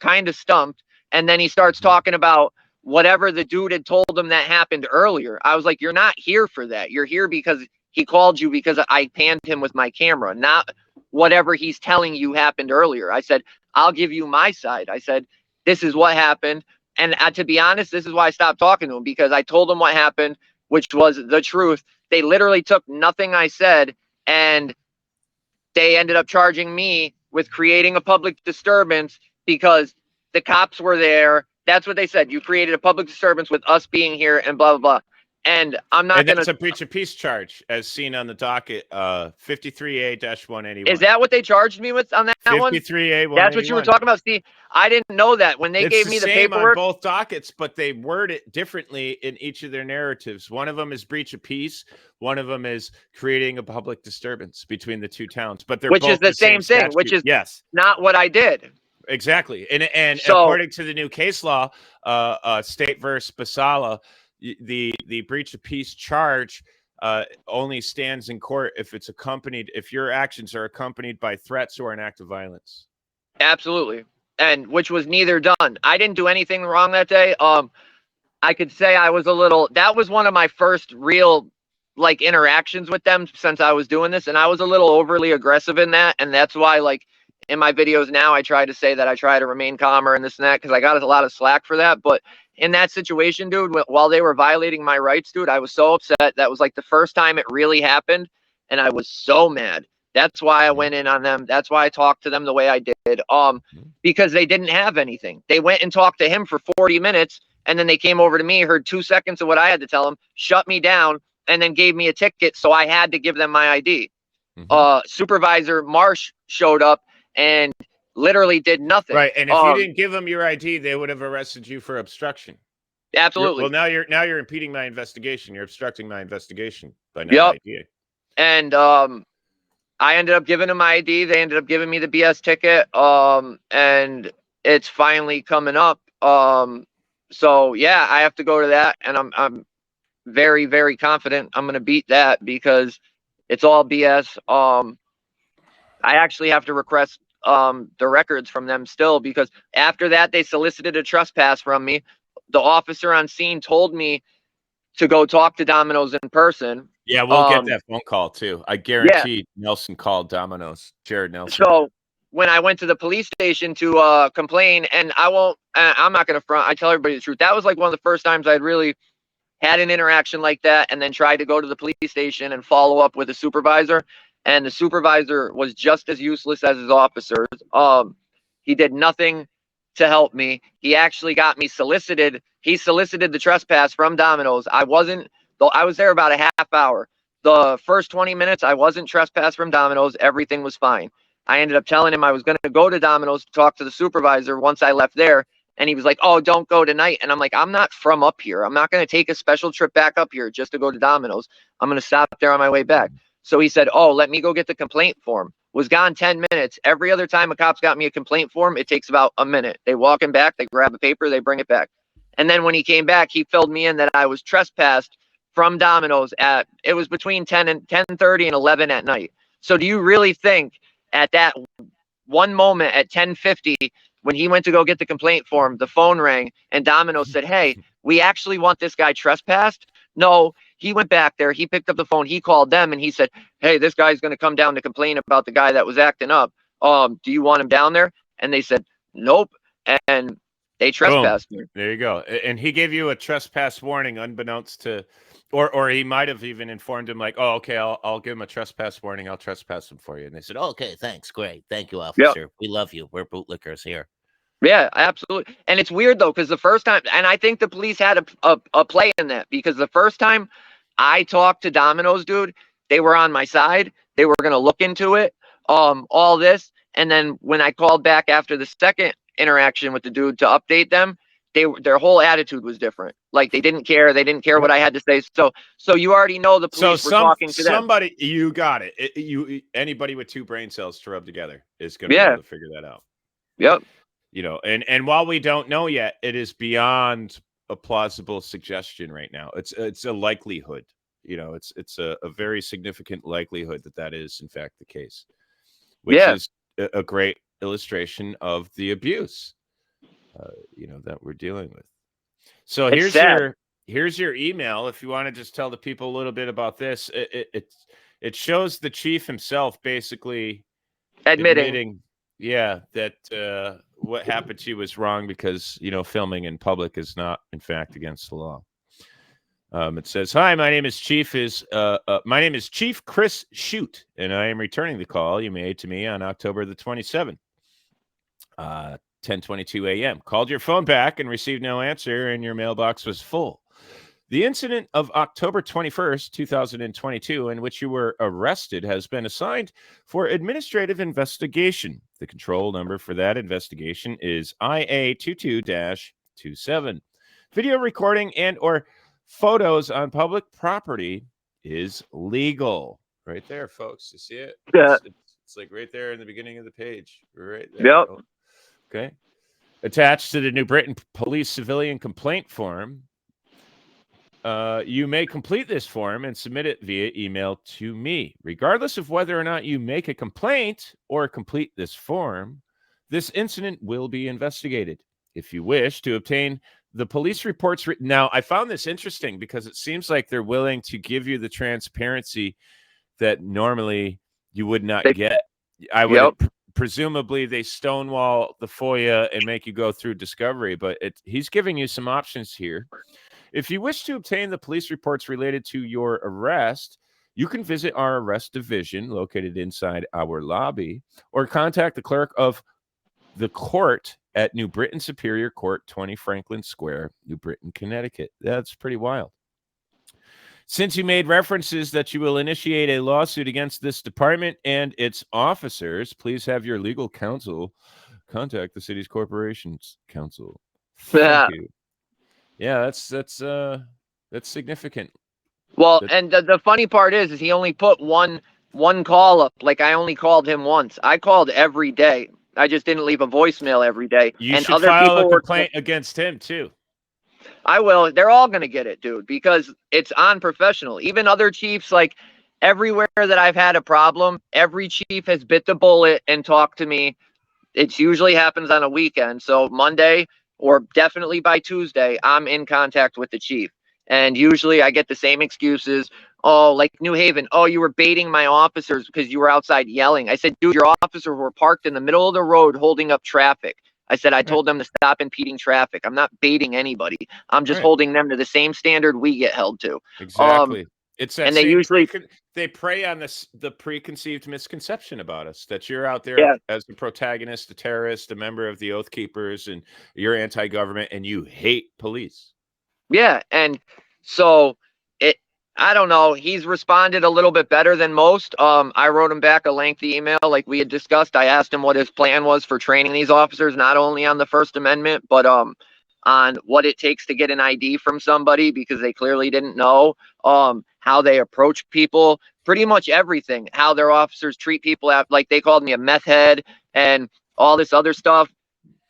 Speaker 2: kind of stumped. And then he starts talking about whatever the dude had told him that happened earlier. I was like, you're not here for that. You're here because he called you because I panned him with my camera, not whatever he's telling you happened earlier. I said, I'll give you my side. I said, this is what happened. And to be honest, this is why I stopped talking to him, because I told him what happened, which was the truth. They literally took nothing I said, and they ended up charging me with creating a public disturbance because the cops were there. That's what they said. You created a public disturbance with us being here and blah, blah, blah. And I'm not
Speaker 1: And
Speaker 2: going
Speaker 1: that's
Speaker 2: to.
Speaker 1: a breach of peace charge, as seen on the docket, 53A-181.
Speaker 2: Is that what they charged me with on that one?
Speaker 1: 53A-181.
Speaker 2: That's what you were talking about. See, I didn't know that when they
Speaker 1: It's
Speaker 2: gave
Speaker 1: the
Speaker 2: me the
Speaker 1: same on
Speaker 2: paperwork.
Speaker 1: both dockets, but they word it differently in each of their narratives. One of them is breach of peace. One of them is creating a public disturbance between the two towns. But they're
Speaker 2: Which
Speaker 1: both
Speaker 2: is the same thing,
Speaker 1: statute.
Speaker 2: which is
Speaker 1: yes,
Speaker 2: not what I did.
Speaker 1: exactly. And
Speaker 2: So-
Speaker 1: according to the new case law, State versus Basala, the breach of peace charge only stands in court if your actions are accompanied by threats or an act of violence.
Speaker 2: Absolutely. And which was neither done. I didn't do anything wrong that day. I could say I was that was one of my first real like interactions with them since I was doing this. And I was a little overly aggressive in that. And that's why, like, in my videos now, I try to say that I try to remain calmer and this and that, because I got a lot of slack for that. But in that situation, dude, while they were violating my rights, dude, I was so upset. That was like the first time it really happened. And I was so mad. That's why I went in on them. That's why I talked to them the way I did. Because they didn't have anything. They went and talked to him for 40 minutes. And then they came over to me, heard 2 seconds of what I had to tell them, shut me down, and then gave me a ticket. So I had to give them my ID. Supervisor Marsh showed up and literally did nothing.
Speaker 1: Right, and if you didn't give them your ID, they would have arrested you for obstruction.
Speaker 2: Absolutely.
Speaker 1: Now you're impeding my investigation. You're obstructing my investigation by not IDing. And
Speaker 2: I ended up giving them my ID. They ended up giving me the BS ticket. And it's finally coming up. So yeah, I have to go to that, and I'm very, very confident I'm going to beat that because it's all BS. I actually have to request the records from them still, because after that they solicited a trespass from me. The officer on scene told me to go talk to Domino's in person.
Speaker 1: Yeah, we'll get that phone call too. I guarantee Nelson called Domino's, Jared Nelson.
Speaker 2: So when I went to the police station to complain, and I'm not going to front, I tell everybody the truth. That was like one of the first times I'd really had an interaction like that, and then tried to go to the police station and follow up with a supervisor. And the supervisor was just as useless as his officers. He did nothing to help me. He actually got me solicited. He solicited the trespass from Domino's. I was there about a half hour. The first 20 minutes, I wasn't trespassed from Domino's. Everything was fine. I ended up telling him I was going to go to Domino's to talk to the supervisor once I left there. And he was like, oh, don't go tonight. And I'm like, I'm not from up here. I'm not going to take a special trip back up here just to go to Domino's. I'm going to stop there on my way back. So he said, oh, let me go get the complaint form. Was gone 10 minutes. Every other time a cop's got me a complaint form, it takes about a minute. They walk him back, they grab a paper, they bring it back. And then when he came back, he filled me in that I was trespassed from Domino's it was between 10:30 and 11 at night. So do you really think at that one moment at 10:50, when he went to go get the complaint form, the phone rang and Domino's said, hey, we actually want this guy trespassed? No, he went back there. He picked up the phone. He called them and he said, hey, this guy's going to come down to complain about the guy that was acting up. Do you want him down there? And they said, nope. And they trespassed me.
Speaker 1: There you go. And he gave you a trespass warning unbeknownst to, or he might have even informed him like, oh, okay, I'll give him a trespass warning. I'll trespass him for you. And they said, oh,
Speaker 6: okay, thanks. Great. Thank you, officer. Yep. We love you. We're bootlickers here.
Speaker 2: Yeah, absolutely. And it's weird, though, because the first time, and I think the police had a play in that, because the first time I talked to Domino's, dude, they were on my side. They were going to look into it, all this. And then when I called back after the second interaction with the dude to update them, their whole attitude was different. Like they didn't care. They didn't care what I had to say. So you already know the police were talking to them.
Speaker 1: Somebody, you got it. Anybody with two brain cells to rub together is going to be able to figure that out.
Speaker 2: Yep.
Speaker 1: You know, and while we don't know yet, it is beyond a plausible suggestion right now. It's a likelihood. You know, it's a very significant likelihood that is in fact the case, which is a great illustration of the abuse, that we're dealing with. So here's your email. If you want to just tell the people a little bit about this, it shows the chief himself basically admitting that what happened to you was wrong because, filming in public is not, in fact, against the law. It says, hi, my name is Chief Chris Shute, and I am returning the call you made to me on October the 27th, 10:22 a.m. Called your phone back and received no answer, and your mailbox was full. The incident of October 21st, 2022, in which you were arrested has been assigned for administrative investigation. The control number for that investigation is IA22-27. Video recording and or photos on public property is legal. Right there, folks. You see it?
Speaker 2: Yeah.
Speaker 1: It's like right there in the beginning of the page. Right there.
Speaker 2: Yep.
Speaker 1: Okay. Attached to the New Britain Police Civilian Complaint Form, you may complete this form and submit it via email to me. Regardless of whether or not you make a complaint or complete this form, this incident will be investigated. If you wish to obtain the police reports, now I found this interesting because it seems like they're willing to give you the transparency that normally you would not get. I would presumably they stonewall the FOIA and make you go through discovery, but he's giving you some options here. If you wish to obtain the police reports related to your arrest, you can visit our arrest division located inside our lobby or contact the clerk of the court at New Britain Superior Court, 20 Franklin Square, New Britain, Connecticut. That's pretty wild. Since you made references that you will initiate a lawsuit against this department and its officers, please have your legal counsel contact the city's corporations council. Thank you. Yeah, that's significant.
Speaker 2: Well, and the funny part is he only put one call up. Like I only called him once. I called every day. I just didn't leave a voicemail every day.
Speaker 1: You
Speaker 2: and
Speaker 1: should
Speaker 2: other
Speaker 1: file
Speaker 2: people
Speaker 1: a complaint against him too.
Speaker 2: I will. They're all going to get it, dude, because it's unprofessional. Even other chiefs, like everywhere that I've had a problem, every chief has bit the bullet and talked to me. It usually happens on a weekend. So Monday or definitely by Tuesday, I'm in contact with the chief. And usually I get the same excuses. Oh, like New Haven. Oh, you were baiting my officers because you were outside yelling. I said, dude, your officers were parked in the middle of the road holding up traffic. I said, I told them to stop impeding traffic. I'm not baiting anybody. I'm just holding them to the same standard we get held to.
Speaker 1: Exactly. It's that
Speaker 2: and they usually
Speaker 1: they prey on the preconceived misconception about us that you're out there as the protagonist, a terrorist, a member of the Oath Keepers, and you're anti-government and you hate police.
Speaker 2: Yeah, and so I don't know. He's responded a little bit better than most. I wrote him back a lengthy email like we had discussed. I asked him what his plan was for training these officers, not only on the First Amendment, but on what it takes to get an ID from somebody, because they clearly didn't know how they approach people, pretty much everything, how their officers treat people. Like they called me a meth head and all this other stuff.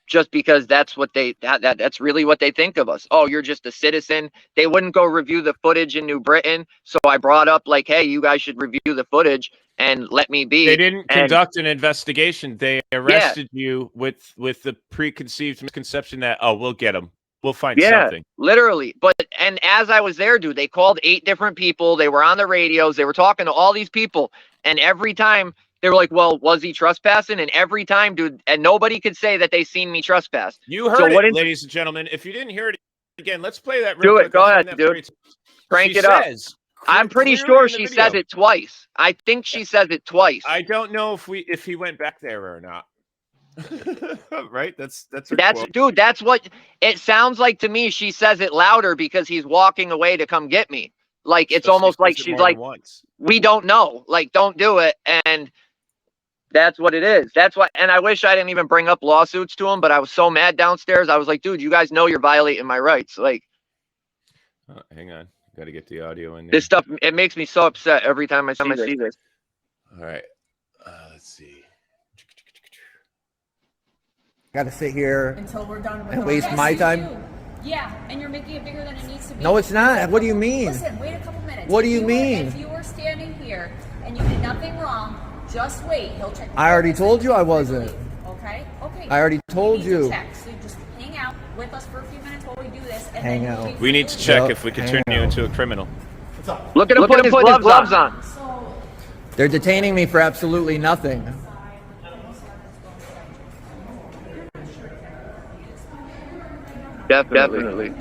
Speaker 2: Just because that's what that's really what they think of us. Oh, you're just a citizen. They wouldn't go review the footage in New Britain. So I brought up like, hey, you guys should review the footage and let me be.
Speaker 1: They didn't conduct an investigation. They arrested you with the preconceived misconception that, oh, we'll get them. We'll find something.
Speaker 2: Literally. And as I was there, dude, they called 8 different people. They were on the radios. They were talking to all these people. And every time they were like, well, was he trespassing? And every time, dude, and nobody could say that they seen me trespass.
Speaker 1: You heard it, ladies and gentlemen. If you didn't hear it again, let's play that.
Speaker 2: Do it. Go ahead, dude. Crank it up. I'm pretty sure she says it twice. I think she says it twice.
Speaker 1: I don't know if he went back there or not. Right? That's
Speaker 2: dude, that's what it sounds like to me. She says it louder because he's walking away to come get me. Like it's almost like she's like, we don't know. Like, don't do it. And that's what it is. That's why. And I wish I didn't even bring up lawsuits to him, but I was so mad downstairs. I was like, dude, you guys know you're violating my rights. Like,
Speaker 1: hang on. Got to get the audio in there.
Speaker 2: This stuff, it makes me so upset every time I see this.
Speaker 1: All right. Let's see.
Speaker 3: Got to sit here
Speaker 4: until we're done with
Speaker 3: and waste my time.
Speaker 4: Yeah, and you're making it bigger than it needs to be.
Speaker 3: No, it's not. What do you mean?
Speaker 4: Listen, wait a couple minutes.
Speaker 3: What do you mean?
Speaker 4: If you were standing here and you did nothing wrong, just wait. He'll check.
Speaker 3: I already told you I wasn't.
Speaker 4: Okay. Okay.
Speaker 3: I already told you.
Speaker 4: So you just hang out with us for a few minutes while we do this. And
Speaker 3: hang
Speaker 4: then
Speaker 3: out.
Speaker 1: We need to check if we can turn you into a criminal.
Speaker 2: Look at him putting his gloves on.
Speaker 3: They're detaining me for absolutely nothing.
Speaker 2: Definitely.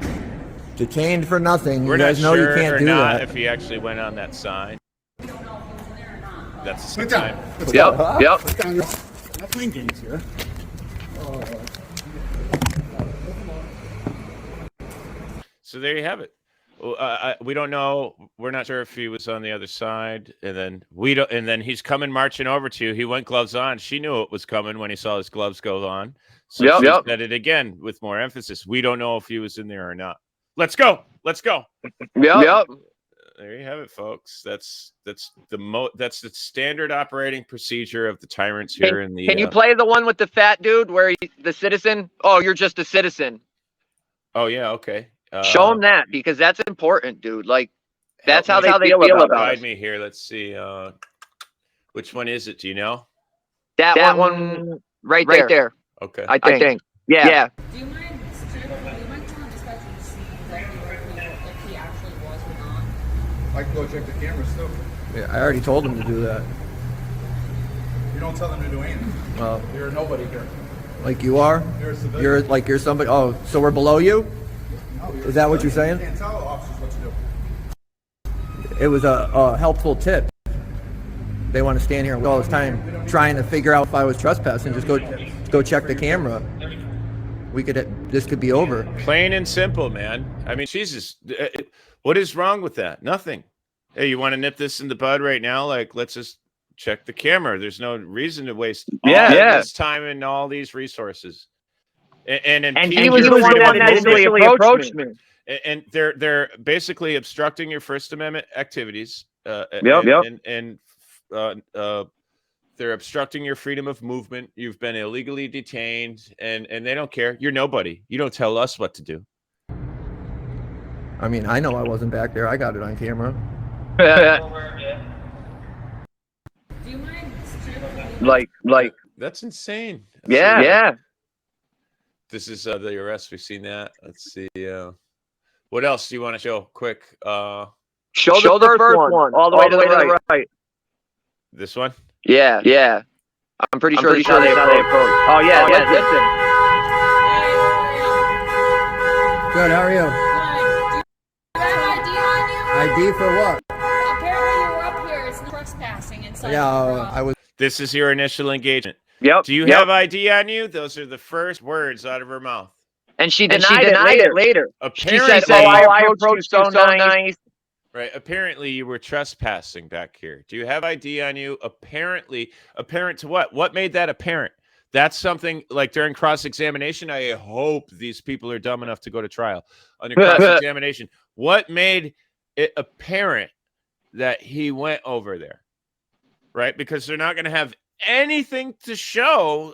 Speaker 3: Detained for nothing.
Speaker 1: We're
Speaker 3: you guys
Speaker 1: not
Speaker 3: know
Speaker 1: sure
Speaker 3: you can't
Speaker 1: or
Speaker 3: do
Speaker 1: not
Speaker 3: that.
Speaker 1: if he actually went on that sign. That's the time.
Speaker 2: Yep.
Speaker 5: Not playing games here.
Speaker 1: So there you have it. We don't know. We're not sure if he was on the other side, and then we don't. And then he's coming marching over to you. He went gloves on. She knew it was coming when he saw his gloves go on. So she said it again with more emphasis. We don't know if he was in there or not. Let's go. Let's go.
Speaker 2: Yep.
Speaker 1: There you have it, folks. That's the standard operating procedure of the tyrants here in the.
Speaker 2: Can you play the one with the fat dude where the citizen? Oh, you're just a citizen.
Speaker 1: Oh yeah. Okay.
Speaker 2: Show them that, because that's important, dude. Like, that's how they feel about
Speaker 1: Guide
Speaker 2: us.
Speaker 1: me here. Let's see. Which one is it? Do you know?
Speaker 2: That one right there.
Speaker 1: Okay.
Speaker 2: I think. Yeah.
Speaker 4: Do you mind telling dispatcher to see exactly if he actually was or not?
Speaker 5: I can go check the cameras too.
Speaker 3: Yeah, I already told him to do that.
Speaker 5: You don't tell them to do anything.
Speaker 3: Well,
Speaker 5: You're nobody here.
Speaker 3: like you are?
Speaker 5: You're a civilian.
Speaker 3: You're somebody. Oh, so we're below you?
Speaker 5: No, you're
Speaker 3: Is that what you're saying?
Speaker 5: You can't tell officers what to do.
Speaker 3: It was a helpful tip. They want to stand here all this time trying to figure out if I was trespassing. Just go check the camera. This could be over.
Speaker 1: Plain and simple, man. I mean, Jesus, what is wrong with that? Nothing. Hey, you want to nip this in the bud right now? Like, let's just check the camera. There's no reason to waste all this time and all these resources. And
Speaker 2: he was the one that initially approached me.
Speaker 1: And they're basically obstructing your First Amendment activities. And they're obstructing your freedom of movement. You've been illegally detained, and they don't care. You're nobody. You don't tell us what to do.
Speaker 3: I mean, I know I wasn't back there. I got it on camera.
Speaker 4: Do you mind?
Speaker 2: like.
Speaker 1: That's insane.
Speaker 2: Yeah.
Speaker 1: This is the arrest. We've seen that. Let's see. What else do you want to show? Quick.
Speaker 2: Show the first one all the way to the right.
Speaker 1: This one?
Speaker 2: Yeah. I'm pretty sure they approach. Oh yeah, listen.
Speaker 3: Good, how are you?
Speaker 4: Good. Do you have ID on you?
Speaker 3: ID for what?
Speaker 4: Apparently you were up here. It's not trespassing inside.
Speaker 3: Yeah, I was.
Speaker 1: This is your initial engagement.
Speaker 2: Yep.
Speaker 1: Do you have ID on you? Those are the first words out of her mouth.
Speaker 2: And she denied it later.
Speaker 1: Apparently,
Speaker 2: she said, I approached you so nice.
Speaker 1: Right. Apparently, you were trespassing back here. Do you have ID on you? Apparently. Apparent to what? What made that apparent? That's something like during cross-examination. I hope these people are dumb enough to go to trial. Under cross-examination, what made it apparent that he went over there? Right? Because they're not going to have anything to show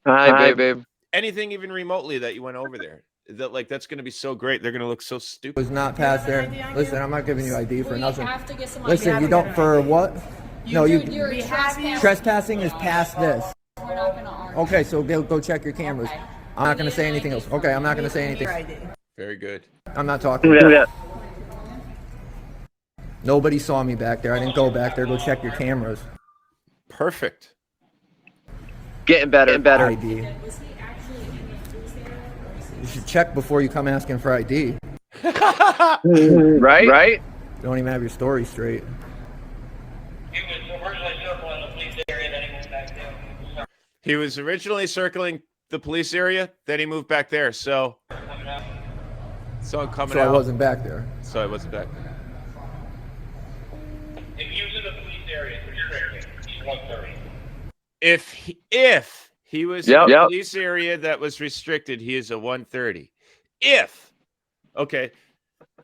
Speaker 2: Hi, babe.
Speaker 1: anything even remotely that you went over there. That's going to be so great. They're going to look so stupid.
Speaker 3: Was not past there. Listen, I'm not giving you ID for nothing.
Speaker 4: Have to get some
Speaker 3: Listen,
Speaker 4: ID.
Speaker 3: you don't for what? No,
Speaker 4: You're trespassing.
Speaker 3: trespassing is past this.
Speaker 4: We're not gonna argue.
Speaker 3: Okay, so go check your cameras.
Speaker 4: Okay.
Speaker 3: I'm not going to say anything else. Okay, I'm not going to say anything.
Speaker 1: Very good.
Speaker 3: I'm not talking.
Speaker 2: Yeah.
Speaker 3: Nobody saw me back there. I didn't go back there. Go check your cameras.
Speaker 1: Perfect.
Speaker 2: Getting better.
Speaker 3: ID. You should check before you come asking for ID.
Speaker 2: Right?
Speaker 3: Don't even have your story straight.
Speaker 1: He was originally circling the police area, then he moved back there. So coming out.
Speaker 3: So I wasn't back there.
Speaker 1: So I wasn't back there.
Speaker 7: If he was in the police area, he's 130.
Speaker 1: If he was in the police area that was restricted, he is a 130. Okay,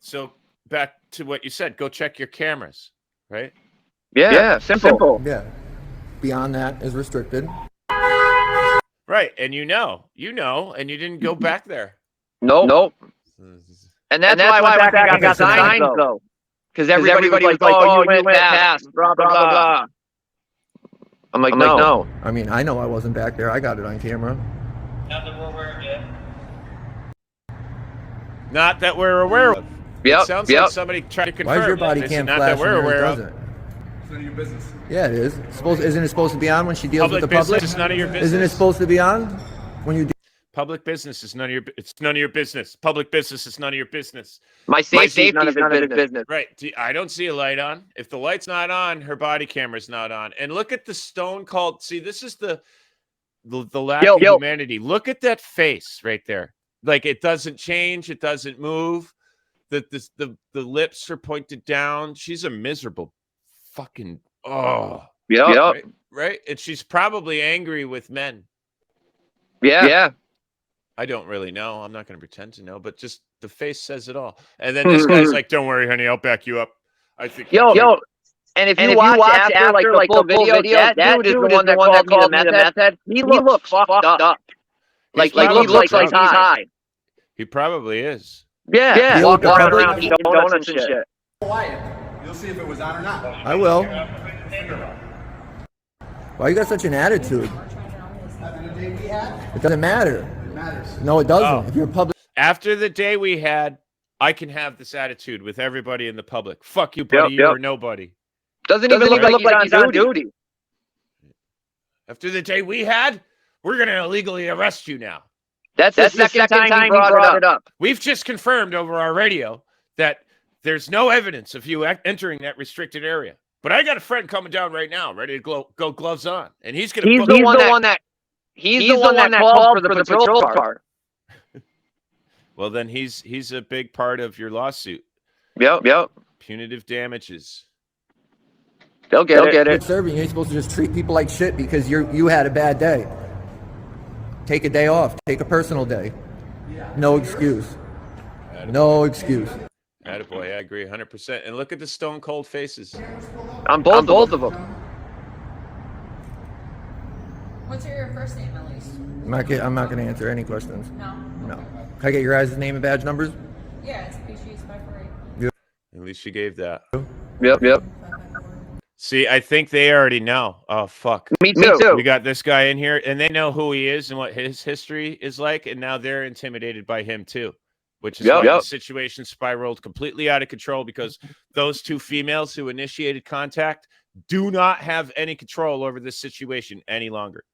Speaker 1: so back to what you said. Go check your cameras, right?
Speaker 2: Yeah. Simple.
Speaker 3: Yeah. Beyond that is restricted.
Speaker 1: Right, and you know, and you didn't go back there.
Speaker 2: Nope. And that's why I went back and got signs, though. Because everybody was like, oh, you went past, blah, blah, blah. I'm like, no.
Speaker 3: I mean, I know I wasn't back there. I got it on camera.
Speaker 7: Not that we're aware of yet.
Speaker 1: Not that we're aware of.
Speaker 2: Yep.
Speaker 1: It sounds like somebody tried to confirm.
Speaker 3: Why is your body
Speaker 1: It's
Speaker 3: cam
Speaker 1: not that
Speaker 3: flashing?
Speaker 1: we're aware of.
Speaker 3: Doesn't?
Speaker 5: It's none of your business.
Speaker 3: Yeah, it is. Isn't it supposed to be on when she deals with the public?
Speaker 1: Business is none of your business.
Speaker 3: Isn't it supposed to be on when you?
Speaker 1: Public business is none of your. It's none of your business. Public business is none of your business.
Speaker 2: My safety is none of his business.
Speaker 1: Right. I don't see a light on. If the light's not on, her body camera's not on. And look at the stone cold. See, this is the lack of humanity. Look at that face right there. Like, it doesn't change. It doesn't move. The lips are pointed down. She's a miserable fucking
Speaker 2: Yep.
Speaker 1: right? And she's probably angry with men.
Speaker 2: Yeah.
Speaker 1: I don't really know. I'm not going to pretend to know, but just the face says it all. And then this guy's like, "Don't worry, honey, I'll back you up." I think
Speaker 2: Yo. And if you watch after like the full video, that dude is the one that called me the meth head. He looks fucked up. Like he looks like he's high.
Speaker 1: He probably is.
Speaker 2: Yeah.
Speaker 3: Deal with the
Speaker 2: Walking
Speaker 3: public.
Speaker 2: around eating donuts and shit.
Speaker 5: Quiet. You'll see if it was on or not.
Speaker 3: I will. Why you got such an attitude?
Speaker 5: After the day we had,
Speaker 3: It doesn't matter.
Speaker 5: it matters.
Speaker 3: No, it doesn't.
Speaker 1: Oh.
Speaker 3: If you're a public,
Speaker 1: After the day we had, I can have this attitude with everybody in the public. Fuck you, buddy. You are nobody.
Speaker 2: Doesn't even look like he's on duty.
Speaker 1: After the day we had, we're going to illegally arrest you now.
Speaker 2: That's the second time he brought it up.
Speaker 1: We've just confirmed over our radio that there's no evidence of you entering that restricted area. But I got a friend coming down right now, ready to go gloves on, and he's going to.
Speaker 2: He's the one that called for the patrol car.
Speaker 1: Well, then he's a big part of your lawsuit.
Speaker 2: Yep.
Speaker 1: Punitive damages.
Speaker 2: They'll get it.
Speaker 3: serving, you ain't supposed to just treat people like shit because you had a bad day. Take a day off. Take a personal day. No excuse. No excuse.
Speaker 1: Attaboy, I agree 100%. And look at the stone cold faces.
Speaker 2: On both of them.
Speaker 4: What's your first name, at least?
Speaker 3: I'm not going to answer any questions.
Speaker 4: No.
Speaker 3: No. Can I get your guys' name and badge numbers?
Speaker 4: Yeah, it's species 548.
Speaker 1: At least you gave that.
Speaker 2: Yep.
Speaker 1: See, I think they already know. Oh, fuck.
Speaker 2: Me too.
Speaker 1: We got this guy in here, and they know who he is and what his history is like, and now they're intimidated by him too, which is why the situation spiraled completely out of control because those two females who initiated contact do not have any control over this situation any longer.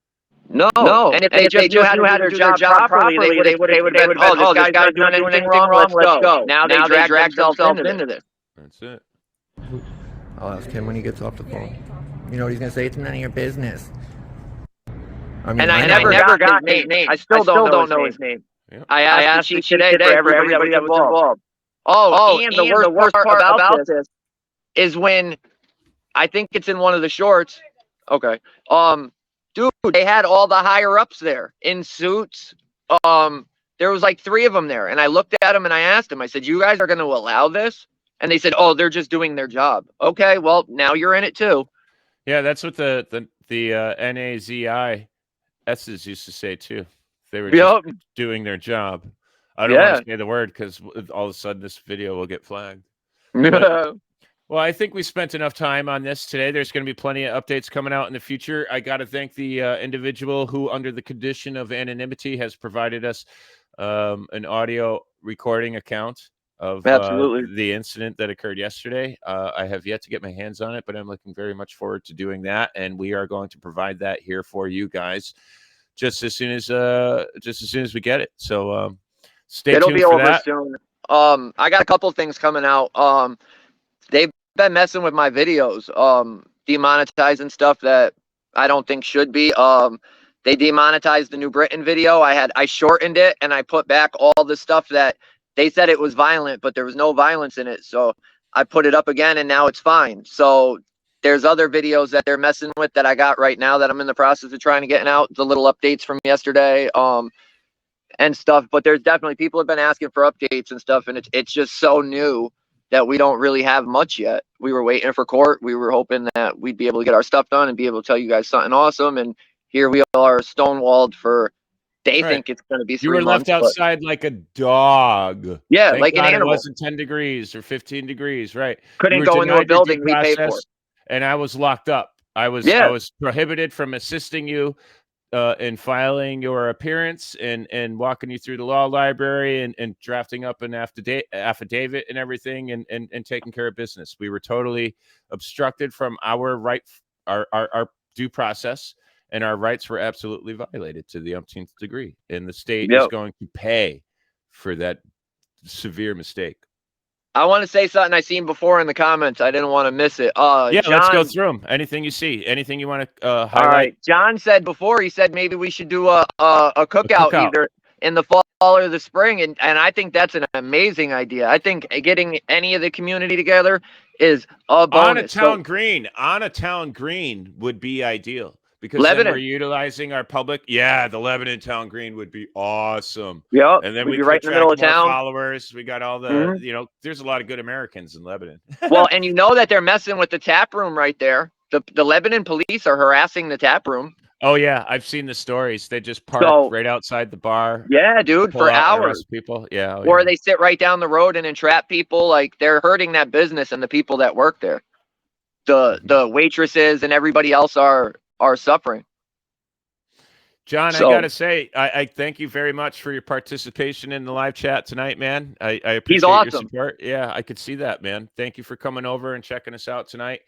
Speaker 2: No. And if they just knew how to do their job properly, they would have been, oh, this guy's not doing anything wrong, let's go. Now they drag themselves into this.
Speaker 1: That's it.
Speaker 3: I'll ask him when he gets off the phone. You know what he's going to say? It's none of your business. I mean,
Speaker 2: And I never got his name. I still don't know his name.
Speaker 1: Yeah.
Speaker 2: I asked the chief today for everybody that was involved. And the worst part about this is when, I think it's in one of the shorts. Okay. Dude, they had all the higher ups there in suits. There was like 3 of them there. And I looked at them and I asked them, I said, you guys are going to allow this? And they said, oh, they're just doing their job. Okay, well, now you're in it too.
Speaker 1: Yeah, that's what the NAZI S's used to say too. They were just doing their job. I don't want to say the word because all of a sudden this video will get flagged. But, well, I think we spent enough time on this today. There's going to be plenty of updates coming out in the future. I got to thank the individual who, under the condition of anonymity, has provided us an audio recording account of the incident that occurred yesterday. I have yet to get my hands on it, but I'm looking very much forward to doing that, and we are going to provide that here for you guys just as soon as we get it. So stay tuned for that.
Speaker 2: It'll be over soon. I got a couple of things coming out. They've been messing with my videos, demonetizing stuff that I don't think should be. They demonetized the New Britain video. I shortened it and I put back all the stuff that they said it was violent, but there was no violence in it. So I put it up again and now it's fine. So there's other videos that they're messing with that I got right now that I'm in the process of trying to get out, the little updates from yesterday, and stuff. But there's definitely, people have been asking for updates and stuff, and it's just so new that we don't really have much yet. We were waiting for court. We were hoping that we'd be able to get our stuff done and be able to tell you guys something awesome. And here we are, stonewalled for, they think it's going to be 3
Speaker 1: You were
Speaker 2: months,
Speaker 1: left outside like a dog.
Speaker 2: Yeah,
Speaker 1: Thank
Speaker 2: like
Speaker 1: God
Speaker 2: an animal.
Speaker 1: It wasn't 10 degrees or 15 degrees, right?
Speaker 2: Couldn't go into a building we paid for.
Speaker 1: And I was locked up. I was prohibited from assisting you in filing your appearance and walking you through the law library and drafting up an affidavit and everything and taking care of business. We were totally obstructed from our right, our due process, and our rights were absolutely violated to the umpteenth degree. And the state is going to pay for that severe mistake.
Speaker 2: I want to say something I seen before in the comments. I didn't want to miss it.
Speaker 1: John, let's go through them. Anything you see, anything you want to highlight.
Speaker 2: All right. John said before, he said maybe we should do a cookout either in the fall or the spring, and I think that's an amazing idea. I think getting any of the community together is a bonus.
Speaker 1: On a town green would be ideal, because
Speaker 2: Lebanon.
Speaker 1: then we're utilizing our public. Yeah, the Lebanon town green would be awesome.
Speaker 2: Yep.
Speaker 1: And then
Speaker 2: we'd
Speaker 1: we
Speaker 2: be
Speaker 1: could
Speaker 2: right in the middle of
Speaker 1: attract more
Speaker 2: town.
Speaker 1: followers. We got all the, there's a lot of good Americans in Lebanon.
Speaker 2: Well, and you know that they're messing with the tap room right there. The Lebanon police are harassing the tap room.
Speaker 1: Oh yeah, I've seen the stories. They just park right outside the bar.
Speaker 2: Yeah, dude, for hours.
Speaker 1: People, yeah.
Speaker 2: Or they sit right down the road and entrap people. Like, they're hurting that business and the people that work there. The waitresses and everybody else are suffering.
Speaker 1: John, I gotta say, I thank you very much for your participation in the live chat tonight, man. I appreciate your support. Yeah, I could see that, man. Thank you for coming over and checking us out tonight.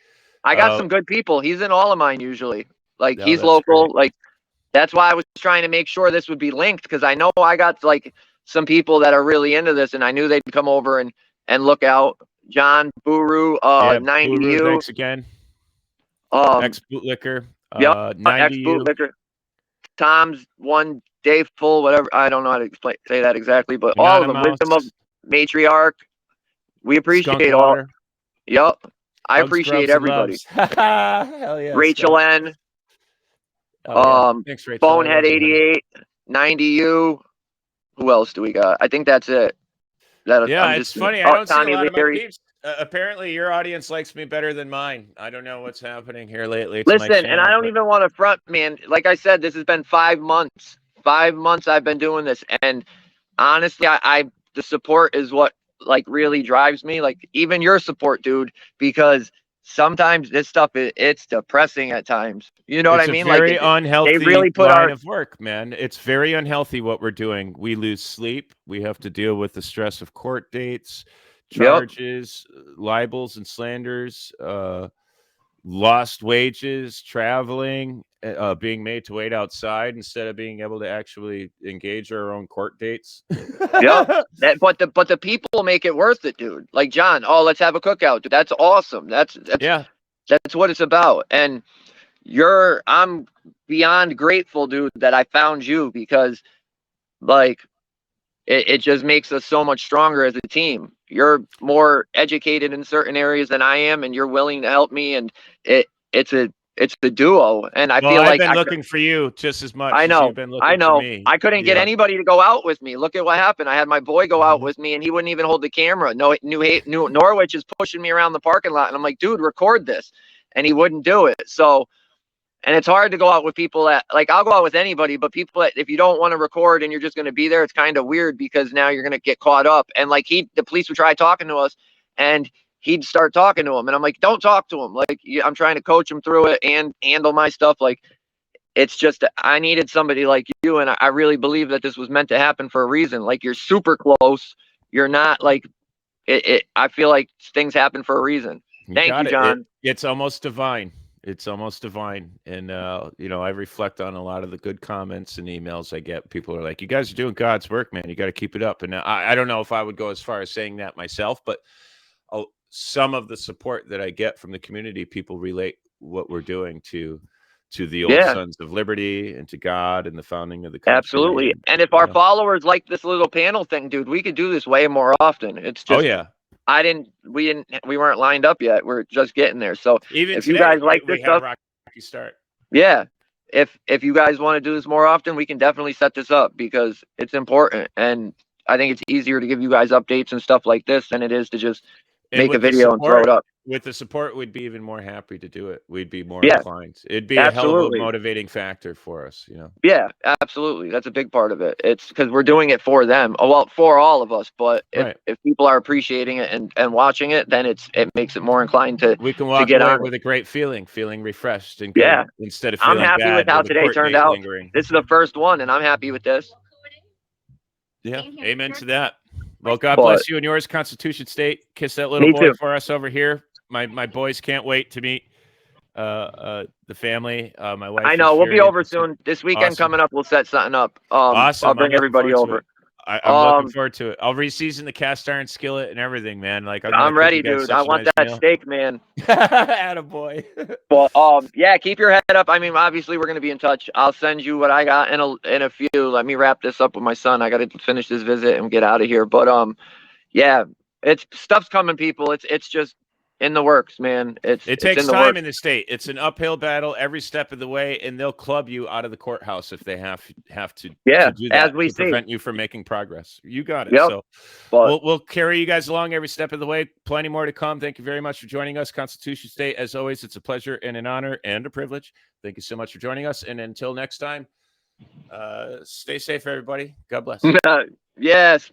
Speaker 2: I got some good people. He's in all of mine usually. Like, he's local.
Speaker 1: Great.
Speaker 2: Like, that's why I was trying to make sure this would be linked, because I know I got like some people that are really into this, and I knew they'd come over and look out. John Buru, 90U.
Speaker 1: Buru, thanks again. Ex Bootlicker.
Speaker 2: Yep,
Speaker 1: 90U.
Speaker 2: Ex Bootlicker. Tom's one day full, whatever. I don't know how to say that exactly, but all of them. Wisdom of Matriarch. We appreciate all. Yep. I appreciate everybody.
Speaker 1: Hell yeah.
Speaker 2: Rachel N.
Speaker 1: Thanks, Rachel.
Speaker 2: Bonehead 88, 90U. Who else do we got? I think that's it.
Speaker 1: It's funny. I don't see a lot of my peeps. Apparently, your audience likes me better than mine. I don't know what's happening here lately.
Speaker 2: Listen, and I don't even want to front, man. Like I said, this has been 5 months. 5 months I've been doing this, and honestly, the support is what like really drives me. Like, even your support, dude, because sometimes this stuff it's depressing at times. You know what I mean?
Speaker 1: Very unhealthy.
Speaker 2: They really put
Speaker 1: line of work, man. It's very unhealthy what we're doing. We lose sleep. We have to deal with the stress of court dates, charges, libels and slanders, lost wages, traveling, being made to wait outside instead of being able to actually engage our own court dates.
Speaker 2: But the people make it worth it, dude. Like, John, let's have a cookout, dude. That's awesome. That's what it's about. And I'm beyond grateful, dude, that I found you, because like it just makes us so much stronger as a team. You're more educated in certain areas than I am, and you're willing to help me, and it's a duo. And I feel like
Speaker 1: I've been looking for you just as much.
Speaker 2: I know.
Speaker 1: As you've been looking for me.
Speaker 2: I couldn't get anybody to go out with me. Look at what happened. I had my boy go out with me, and he wouldn't even hold the camera. Norwich is pushing me around the parking lot, and I'm like, dude, record this, and he wouldn't do it. So, and it's hard to go out with people that, like, I'll go out with anybody, but people that, if you don't want to record and you're just going to be there, it's kind of weird, because now you're going to get caught up. And like, the police would try talking to us, and he'd start talking to him, and I'm like, don't talk to him. Like, I'm trying to coach him through it and handle my stuff. Like, it's just, I needed somebody like you, and I really believe that this was meant to happen for a reason. Like, you're super close. You're not like I feel like things happen for a reason. Thank you, John.
Speaker 1: It's almost divine. It's almost divine. And, I reflect on a lot of the good comments and emails I get. People are like, you guys are doing God's work, man. You got to keep it up. And I don't know if I would go as far as saying that myself, but some of the support that I get from the community, people relate what we're doing to the old Sons of Liberty and to God and the founding of the country.
Speaker 2: Absolutely. And if our followers like this little panel thing, dude, we could do this way more often. It's just, we weren't lined up yet. We're just getting there. So
Speaker 1: even
Speaker 2: if
Speaker 1: today,
Speaker 2: you guys like this stuff,
Speaker 1: rocky start.
Speaker 2: Yeah. If you guys want to do this more often, we can definitely set this up, because it's important. And I think it's easier to give you guys updates and stuff like this than it is to just make a video and throw it up.
Speaker 1: With the support, we'd be even more happy to do it. We'd be more inclined. It'd be a hell of a motivating factor for us,
Speaker 2: Yeah, absolutely. That's a big part of it. It's because we're doing it for them. Well, for all of us. But if people are appreciating it and watching it, then it makes it more inclined to
Speaker 1: we can walk away with a great feeling refreshed and good, instead of feeling
Speaker 2: I'm happy with how today turned out. Lingering. This is the first one, and I'm happy with this.
Speaker 1: Yeah, amen to that. Well, God bless you and yours, Constitution State. Kiss that little boy for us over here. My boys can't wait to meet the family. My wife.
Speaker 2: I know we'll be over soon. This weekend coming up, we'll set something up.
Speaker 1: Awesome.
Speaker 2: I'll bring everybody over.
Speaker 1: I'm looking forward to it. I'll reseason the cast iron skillet and everything, man. Like
Speaker 2: I'm ready, dude. I want that steak, man.
Speaker 1: Attaboy.
Speaker 2: But yeah, keep your head up. I mean, obviously, we're gonna be in touch. I'll send you what I got in a few. Let me wrap this up with my son. I got to finish this visit and get out of here. But yeah, it's stuff's coming, people. It's just in the works, man.
Speaker 1: It
Speaker 2: It's
Speaker 1: takes
Speaker 2: in the
Speaker 1: time
Speaker 2: works.
Speaker 1: in the state. It's an uphill battle every step of the way, and they'll club you out of the courthouse if they have to.
Speaker 2: Yeah,
Speaker 1: to do that
Speaker 2: as we
Speaker 1: to
Speaker 2: see.
Speaker 1: prevent you from making progress. You got it.
Speaker 2: Yep.
Speaker 1: So
Speaker 2: But
Speaker 1: we'll carry you guys along every step of the way. Plenty more to come. Thank you very much for joining us, Constitution State. As always, it's a pleasure and an honor and a privilege. Thank you so much for joining us. And until next time, stay safe, everybody. God bless.
Speaker 2: yes.